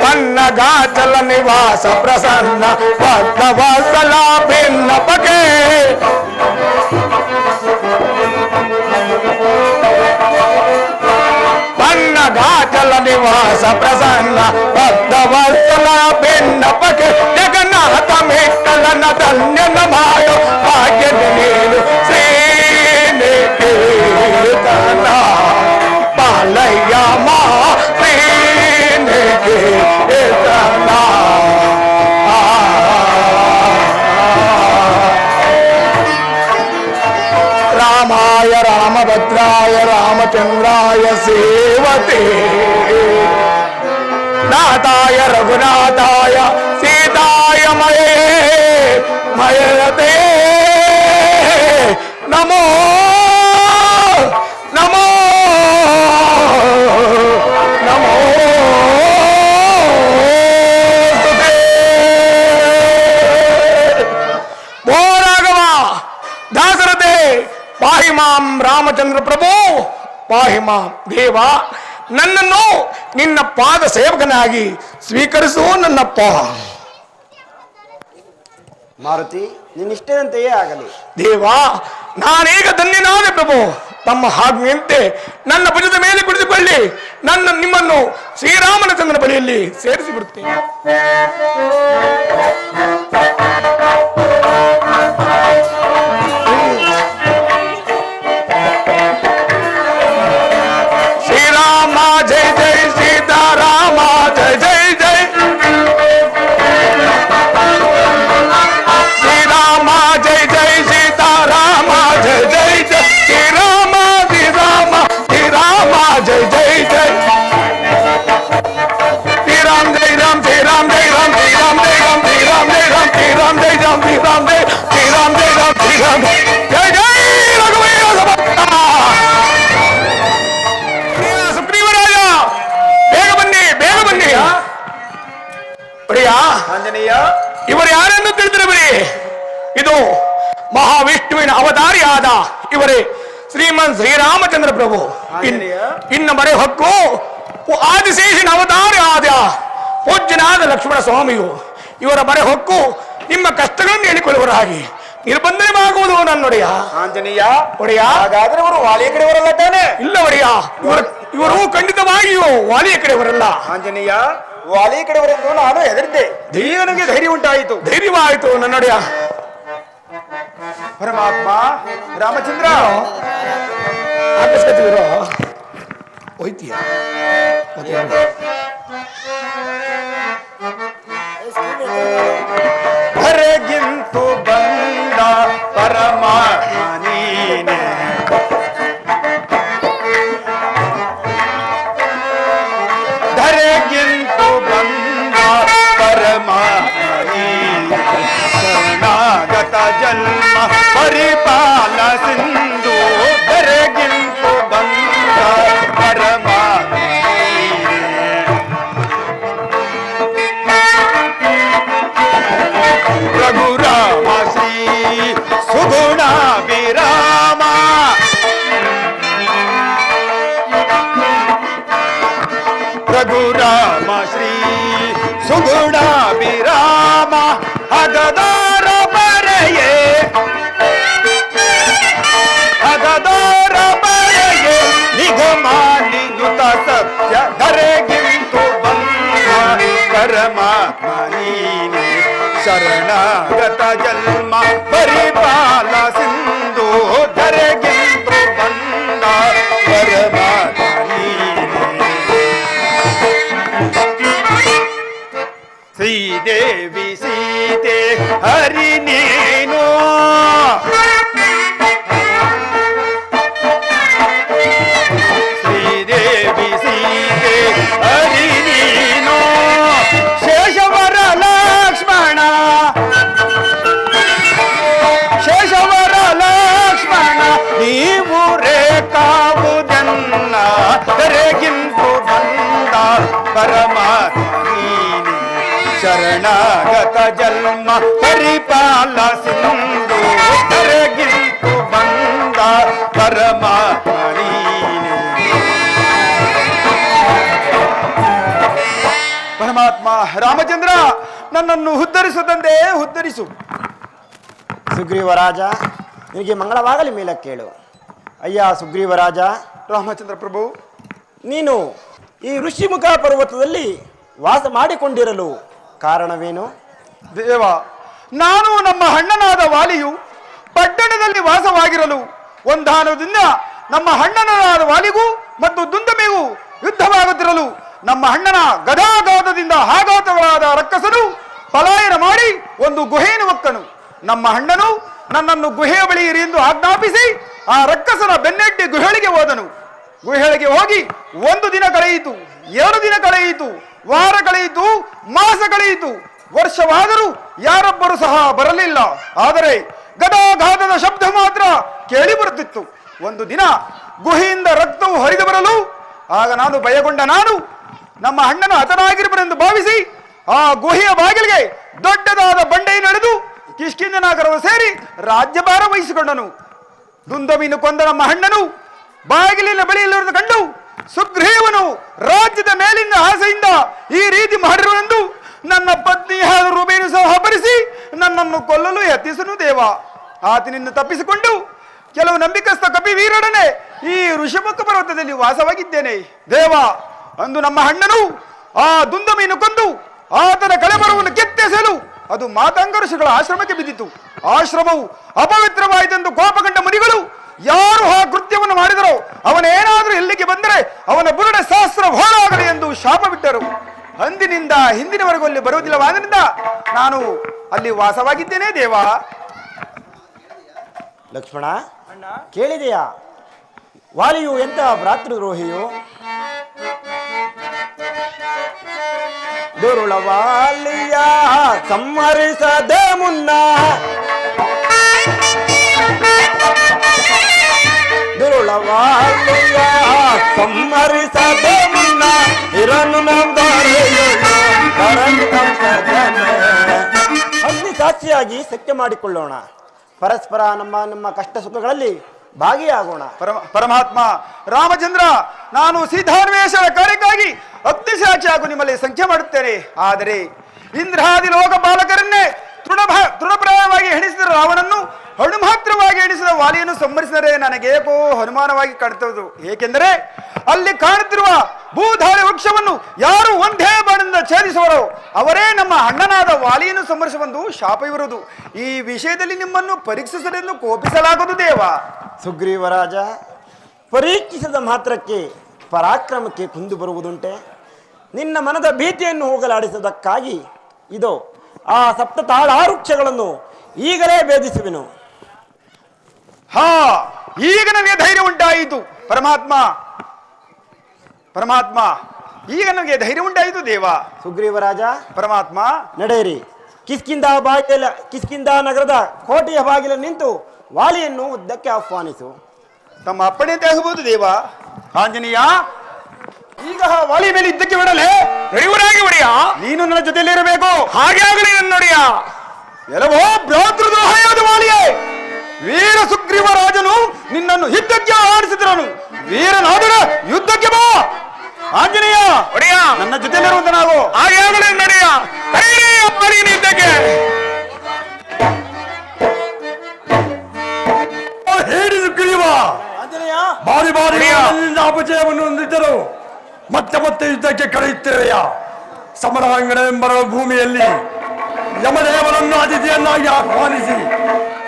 ಪನ್ನಗಾಚಲ ನಿವಾಸ ಪ್ರಸನ್ನ ಪದ್ಮವಸಲ ಭಿನ್ನ ಬಗೆ ಪನ್ನಗಾಚಲ ನಿವಾಸ ಪ್ರಸನ್ನ ಪದ್ಮವಸಲ ಭಿನ್ನ ಬಗೆ ಜಗನ್ನಾಥ ಮೆಟ್ಟಲನ ಧನ್ಯನ ಮಾಡು ಭಾಗ್ಯದ ನೀನು ಶ್ರೀನಿಕೇತನ ಪಾಲಯ್ಯ ಮಾ ಶ್ರೀನಿಕೇತನ ರಾಮಾಯ ರಾಮಭದ್ರಾಯ ರಾಮಚಂದ್ರಾಯ ಸೇವತೆ ನಾಥಾಯ ರಘುನಾಥಾಯ ಸೀತಾಯ ಮಯತೆ ನಮೋ ನಮೋ ನಮೋ ಓ ರಾಘವ ದಾಸರಥೆ ಪಾಹಿ ಮಾಂ ರಾಮಚಂದ್ರ ಪ್ರಭು ಪಾಹಿ ಮಾಂ ದೇವ ನನ್ನನ್ನು ನಿನ್ನ ಪಾದ ಸೇವಕನಾಗಿ ಸ್ವೀಕರಿಸು ನನ್ನಪ್ಪ. ಮಾರುತಿ ನಿನ್ನಿಷ್ಟದಂತೆಯೇ ಆಗಲಿ ದೇವ ನಾನೀಗ ಧನ್ಯನಾದ ಪ್ರಭು ತಮ್ಮ ಆಜ್ಞೆಯಂತೆ ನನ್ನ ಭುಜದ ಮೇಲೆ ಕುಳಿತುಕೊಳ್ಳಿ ನಿಮ್ಮನ್ನು ಶ್ರೀರಾಮಚಂದ್ರನ ಬಳಿಯಲ್ಲಿ ಸೇರಿಸಿ ಬಿಡುತ್ತೇನೆ. ಶ್ರೀರಾಮ ಜೈ ಜೈ ಸೀತಾರಾಮ ಜೈ ಜೈ ಜೈ ಶ್ರೀರಾಮ ಜೈ ಜೈ ಸೀತಾರಾಮ ಜೈ ಜೈ ಜೈ ಶ್ರೀರಾಮ ಶ್ರೀರಾಮ ಶ್ರೀರಾಮ ಜೈ ಜೈ ಜೈ ಶ್ರೀರಾಮ ಜೈ ರಾಮ್ ಶ್ರೀರಾಮ ಜೈ ರಾಮ್ ಶ್ರೀರಾಮ ಜೈ ರಾಮ್ ಶ್ರೀರಾಮ ಜೈ ರಾಮ್ ಶ್ರೀರಾಮ ಮಹಾವಿಷ್ಣುವಿನ ಅವತಾರಿಯಾದ ಇವರೇ ಶ್ರೀಮನ್ ಶ್ರೀರಾಮಚಂದ್ರ ಪ್ರಭು. ಇನ್ನು ಮರೆ ಹೊಕ್ಕು ಆದಿಶೇಷನ ಅವತಾರ ಆದ ಪೂಜ್ಯನಾದ ಲಕ್ಷ್ಮಣ ಸ್ವಾಮಿಯು ಇವರ ಮರೆ ಹೊಕ್ಕು ನಿಮ್ಮ ಕಷ್ಟಗಳನ್ನು ಹೇಳಿಕೊಳ್ಳುವರಾಗಿ ನಿರ್ಬಂಧನವಾಗುವುದು ನನ್ನೊಡೆಯ. ಆಂಜನೇಯ ಒಡೆಯ, ಹಾಗಾದ್ರೆ ಅವರು ವಾಲಿಯ ಕಡೆಯವರಲ್ಲ ತಾನೆ? ಇಲ್ಲ ಒಡೆಯ, ಇವರು ಖಂಡಿತವಾಗಿಯೂ ವಾಲಿಯ ಕಡೆಯವರಲ್ಲ. ಆಂಜನೇಯ, ವಾಲಿಯ ಕಡೆಯವರೆಂದು ನಾನು ಹೆದರಿದ್ದೆ. ಈಗ ನನಗೆ ಧೈರ್ಯ ಉಂಟಾಯಿತು. ಧೈರ್ಯವಾಯಿತು ನನ್ನೊಡೆಯ. ಪರಮಾತ್ಮ ರಾಮಚಂದ್ರ ಆಕಸ್ಮಿಕವಿರೋ ಹೋಯ್ತೀಯ ಹೊರಗಿಂತು ಬಂದ ಪರಮಾತ್ಮ ನೀನೆ, ಧರೆಗಿಂತು ಬಂದ ಪರಮಾತ್ಮ ನೀನೆ, ಶರಣಾಗತ ಜನ್ಮ ಪರಿಪಾಲ ಸಿಂಧು, ಧರೆಗಿಂತು ಬಂದ ಪರಮಾತ್ಮ ನೀನೆ. ರಘುರಾಮ ಶ್ರೀ ಸುಗುಣ ವಿರಾಮ, ರಘುರಾಮ ಶ್ರೀ ಸುಗುಣ ವಿರಾಮ, ಹಗದಾರ ಬರೆಯೇ ಹಗದಾರ ಬರೆಯೇ ನಿಗಮಾಲಿನುತ ಸತ್ಯ, ಧರೆಗಿಂತು ಬಂದ ಪರಮಾತ್ಮ ನೀನೆ, ಶರಣಾಗತ ಜನ್ಮ ಪರಿಪಾಲ ಸಿಂಧು, ಧರೆಗಿಂತು ಬಂದ ಪರಮಾತ್ಮ ನೀನೆ. ಶ್ರೀದೇವಿ ಸೀತೆ ಹರಿ ನೀನು, ಶ್ರೀದೇವಿ ಸೀತೆ ಹರಿ ನೀನು, ಶೇಷವರ ಲಕ್ಷ್ಮಣ ಶೇಷವರ ಲಕ್ಷ್ಮಣ ನೀವು ರೇಖಾವುದನ್ನ, ಧರೆಗಿಂತು ಬಂದ ಪರಮಾತ್ಮ ನೀನೆ, ಶರಣಾಗತ ಜನ್ಮ ಪರಿಪಾಲ ಸಿಂಧು, ಧರೆಗಿಂತು ಬಂದ ಪರಮಾತ್ಮ ನೀನೆ. ಪರಮಾತ್ಮ ರಾಮಚಂದ್ರ, ನನ್ನನ್ನು ಉದ್ಧರಿಸು ತಂದೆ, ಉದ್ಧರಿಸು. ಸುಗ್ರೀವರಾಜ, ನಿನಗೆ ಮಂಗಳವಾಗಲಿ ಮೇಲೆ ಕೇಳು. ಅಯ್ಯ ಸುಗ್ರೀವರಾಜ. ರಾಮಚಂದ್ರ ಪ್ರಭು, ನೀನು ಈ ಋಷಿಮುಖ ಪರ್ವತದಲ್ಲಿ ವಾಸ ಮಾಡಿಕೊಂಡಿರಲು ಕಾರಣವೇನು? ದೇವ, ನಾನು ನಮ್ಮ ಅಣ್ಣನಾದ ವಾಲಿಯು ಪಟ್ಟಣದಲ್ಲಿ ವಾಸವಾಗಿರಲು ಒಂದಾನದಿಂದ ನಮ್ಮ ಅಣ್ಣನಾದ ವಾಲಿಗೂ ಮತ್ತು ದುಂದಮೆಗೂ ಯುದ್ಧವಾಗುತ್ತಿರಲು ನಮ್ಮ ಅಣ್ಣನ ಗದಾಘಾತದಿಂದ ಆಘಾತಗಳಾದ ರಕ್ಕಸನು ಪಲಾಯನ ಮಾಡಿ ಒಂದು ಗುಹೆಯನ್ನು ಹೊಕ್ಕನು. ನಮ್ಮ ಅಣ್ಣನು ನನ್ನನ್ನು ಗುಹೆಯ ಬಳಿ ಇರಿ ಎಂದು ಆಜ್ಞಾಪಿಸಿ ಆ ರಕ್ಕಸನ ಬೆನ್ನಟ್ಟಿ ಗುಹೆಗಳಿಗೆ ಹೋದನು. ಗುಹೆಗಳಿಗೆ ಹೋಗಿ 1 ದಿನ ಕಳೆಯಿತು, 2 ದಿನ ಕಳೆಯಿತು, ವಾರ ಕಳೆಯಿತು, ಮಾಸ ಕಳೆಯಿತು, ವರ್ಷವಾದರೂ ಯಾರೊಬ್ಬರು ಸಹ ಬರಲಿಲ್ಲ. ಆದರೆ ಗದಾಘಾತದ ಶಬ್ದ ಮಾತ್ರ ಕೇಳಿ ಬರುತ್ತಿತ್ತು. ಒಂದು ದಿನ ಗುಹೆಯಿಂದ ರಕ್ತವು ಹರಿದು ಬರಲು ಆಗ ನಾನು ಭಯಗೊಂಡ ನಾನು ನಮ್ಮ ಅಣ್ಣನ ಹತನಾಗಿರಬರೆಂದು ಭಾವಿಸಿ ಆ ಗುಹೆಯ ಬಾಗಿಲಿಗೆ ದೊಡ್ಡದಾದ ಬಂಡೆಯನ್ನು ಎಳೆದು ಕಿಷ್ಕಿಂಧ ನಗರವು ಸೇರಿ ರಾಜ್ಯಭಾರ ವಹಿಸಿಕೊಂಡನು. ದುಂದಮಿನ್ನು ಕೊಂದ ನಮ್ಮ ಅಣ್ಣನು ಬಾಗಿಲಿನ ಬಳಿಯಲ್ಲಿರುವುದು ಕಂಡು ಸುಗ್ರೀವನು ರಾಜ್ಯದ ಮೇಲಿಂದ ಆಸೆಯಿಂದ ಈ ರೀತಿ ಮಾಡಿರುವೆಂದು ನನ್ನ ಪತ್ನಿಯಾದ ರೂಪೇನು ಸಹ ಹಬ್ಬರಿಸಿ ನನ್ನನ್ನು ಕೊಲ್ಲಲು ಯತ್ನಿಸನು. ದೇವ, ಆತನಿಂದ ತಪ್ಪಿಸಿಕೊಂಡು ಕೆಲವು ನಂಬಿಕಸ್ಥ ಕಪಿ ವೀರೊಡನೆ ಈ ಋಷಿಮುಖ ಪರ್ವತದಲ್ಲಿ ವಾಸವಾಗಿದ್ದೇನೆ. ದೇವ, ಅಂದು ನಮ್ಮ ಅಣ್ಣನು ಆ ದುಂದಮಿಯನ್ನು ಕೊಂದು ಆತನ ಕಳೆಬರವನ್ನು ಕೆತ್ತೆಸೆಲು ಅದು ಮಾತಂಗ ಋಷಿಗಳ ಆಶ್ರಮಕ್ಕೆ ಬಿದ್ದಿತು. ಆಶ್ರಮವು ಅಪವಿತ್ರವಾಯಿತೆಂದು ಕೋಪಗೊಂಡ ಮುನಿಗಳು ಯಾರು ಆ ಕೃತ್ಯವನ್ನು ಮಾಡಿದರೋ ಅವನೇನಾದರೂ ಇಲ್ಲಿಗೆ ಬಂದರೆ ಅವನ ಬುರುಡೆ ಸಹಸ್ರ ಹೋರಾಗಲಿ ಎಂದು ಶಾಪ ಬಿಟ್ಟರು. ಅಂದಿನಿಂದ ಹಿಂದಿನವರೆಗೂ ಅಲ್ಲಿ ಬರುವುದಿಲ್ಲವಾದ್ದರಿಂದ ನಾನು ಅಲ್ಲಿ ವಾಸವಾಗಿದ್ದೇನೆ. ದೇವ. ಲಕ್ಷ್ಮಣ, ಕೇಳಿದೆಯಾ? ವಾಲಿಯು ಎಂತ ಭ್ರಾತೃದ್ರೋಹಿಯು? ದುರುಳವಾಲಿಯ ಸಂಹರಿಸದೆ ಮುನ್ನ ದುರುಳವಾಲಿಯ ಸಂಹರಿಸದೆ ಮುನ್ನ ಇರನ್ನು ಅಗ್ನಿ ಸಾಕ್ಷಿಯಾಗಿ ಸತ್ಯ ಮಾಡಿಕೊಳ್ಳೋಣ. ಪರಸ್ಪರ ನಮ್ಮ ನಮ್ಮ ಕಷ್ಟ ಸುಖಗಳಲ್ಲಿ ಭಾಗಿಯಾಗೋಣ. ಪರಮಾತ್ಮ ರಾಮಚಂದ್ರ, ನಾನು ಸೀತಾನ್ವೇಷಣ ಕಾರ್ಯಕ್ಕಾಗಿ ಅಗ್ನಿಸಾಕ್ಷಿ ಹಾಗೂ ನಿಮ್ಮಲ್ಲಿ ಸಂಖ್ಯೆ ಮಾಡುತ್ತೇನೆ. ಆದರೆ ಇಂದ್ರಾದಿ ಲೋಕ ಬಾಲಕರನ್ನೇ ತೃಣಪ್ರಾಯವಾಗಿ ಎಣಿಸಿದ ರಾವಣನ್ನು ಹಣ್ಣು ಮಾತ್ರವಾಗಿ ಎಣಿಸಿದ ವಾಲಿಯನ್ನು ಸಂಹರಿಸಿದರೆ ನನಗೇಕೋ ಅನುಮಾನವಾಗಿ ಕಾಣುತ್ತದೆ. ಏಕೆಂದರೆ ಅಲ್ಲಿ ಕಾಣುತ್ತಿರುವ ಭೂಧಾರೆ ವೃಕ್ಷವನ್ನು ಯಾರು ಒಂದೇ ಬಾಣದಿಂದ ಛೇದಿಸುವರೋ ಅವರೇ ನಮ್ಮ ಅಣ್ಣನಾದ ವಾಲಿಯನ್ನು ಸಂಹರಿಸುವಂದು ಶಾಪವಿರುವುದು. ಈ ವಿಷಯದಲ್ಲಿ ನಿಮ್ಮನ್ನು ಪರೀಕ್ಷಿಸಲೆಂದು ಕೋಪಿಸಲಾಗದು ದೇವ. ಸುಗ್ರೀವರಾಜ, ಪರೀಕ್ಷಿಸಿದ ಮಾತ್ರಕ್ಕೆ ಪರಾಕ್ರಮಕ್ಕೆ ಕುಂದು ಬರುವುದುಂಟೆ? ನಿನ್ನ ಮನದ ಭೀತಿಯನ್ನು ಹೋಗಲಾಡಿಸುವುದಕ್ಕಾಗಿ ಇದೋ ಆ ಸಪ್ತ ತಾಳಾವೃಕ್ಷಗಳನ್ನು ಈಗಲೇ ಭೇದಿಸುವೆನು. ಈಗ ನನಗೆ ಧೈರ್ಯ ಉಂಟಾಯಿತು ಪರಮಾತ್ಮ, ಈಗ ನನಗೆ ಧೈರ್ಯ ಉಂಟಾಯಿತು ದೇವ. ಸುಗ್ರೀವರಾಜ, ಪರಮಾತ್ಮ, ನಡೆಯಿರಿ. ಕಿಷ್ಕಿಂಧ ನಗರದ ಕೋಟೆಯ ಬಾಗಿಲ ನಿಂತು ವಾಲಿಯನ್ನು ಉದ್ದಕ್ಕೆ ಆಹ್ವಾನಿಸು. ತಮ್ಮ ಅಪ್ಪಣೆ ಅಂತ ಆಗಬಹುದು ದೇವ. ಆಂಜನೇಯ, ಈಗ ವಾಲಿ ಮೇಲೆ ಇದ್ದಕ್ಕೆ ಬಿಡಲೇ? ನಡೆಯುವರಾಗಿ ಒಡೆಯ, ನೀನು ನನ್ನ ಜೊತೆಯಲ್ಲಿ ಇರಬೇಕು. ಹಾಗೆ ಆಗಲಿ ನನ್ನೊಡೆಯ. ಎಲ್ಲವೋ ಭ್ರಾತೃದ್ರೋಹಯಾದ ವಾಲಿಯೇ, ವೀರ ಸುಗ್ರೀವ ರಾಜನು ನಿನ್ನನ್ನು ಯುದ್ಧಕ್ಕೆ ಆಡಿಸಿದನು. ವೀರನಾದರ ಯುದ್ಧಕ್ಕೆ ಬಾ. ಆಂಜನೇಯ ಒಡೆಯ, ನನ್ನ ಜೊತೆಯಲ್ಲಿರುವಂತ ನಾವು. ಹಾಗೆ ಆಗಲಿ ನಡೆಯ. ಯುದ್ಧಕ್ಕೆ ಹೇಳಿ ಸುಗ್ರೀವ, ಬಾರಿ ಬಾರಿ ನಿನ್ನಿಂದ ಅಪಜಯವನ್ನು ಹೊಂದಿದ್ದರು. ಮತ್ತೆ ಮತ್ತೆ ಯುದ್ಧಕ್ಕೆ ಕರೆಯುತ್ತೇವೆಯಾ? ಸಮರಾಂಗಣ ಭೂಮಿಯಲ್ಲಿ ಯಮದೇವನನ್ನು ಅತಿಥಿಯನ್ನಾಗಿ ಆಹ್ವಾನಿಸಿ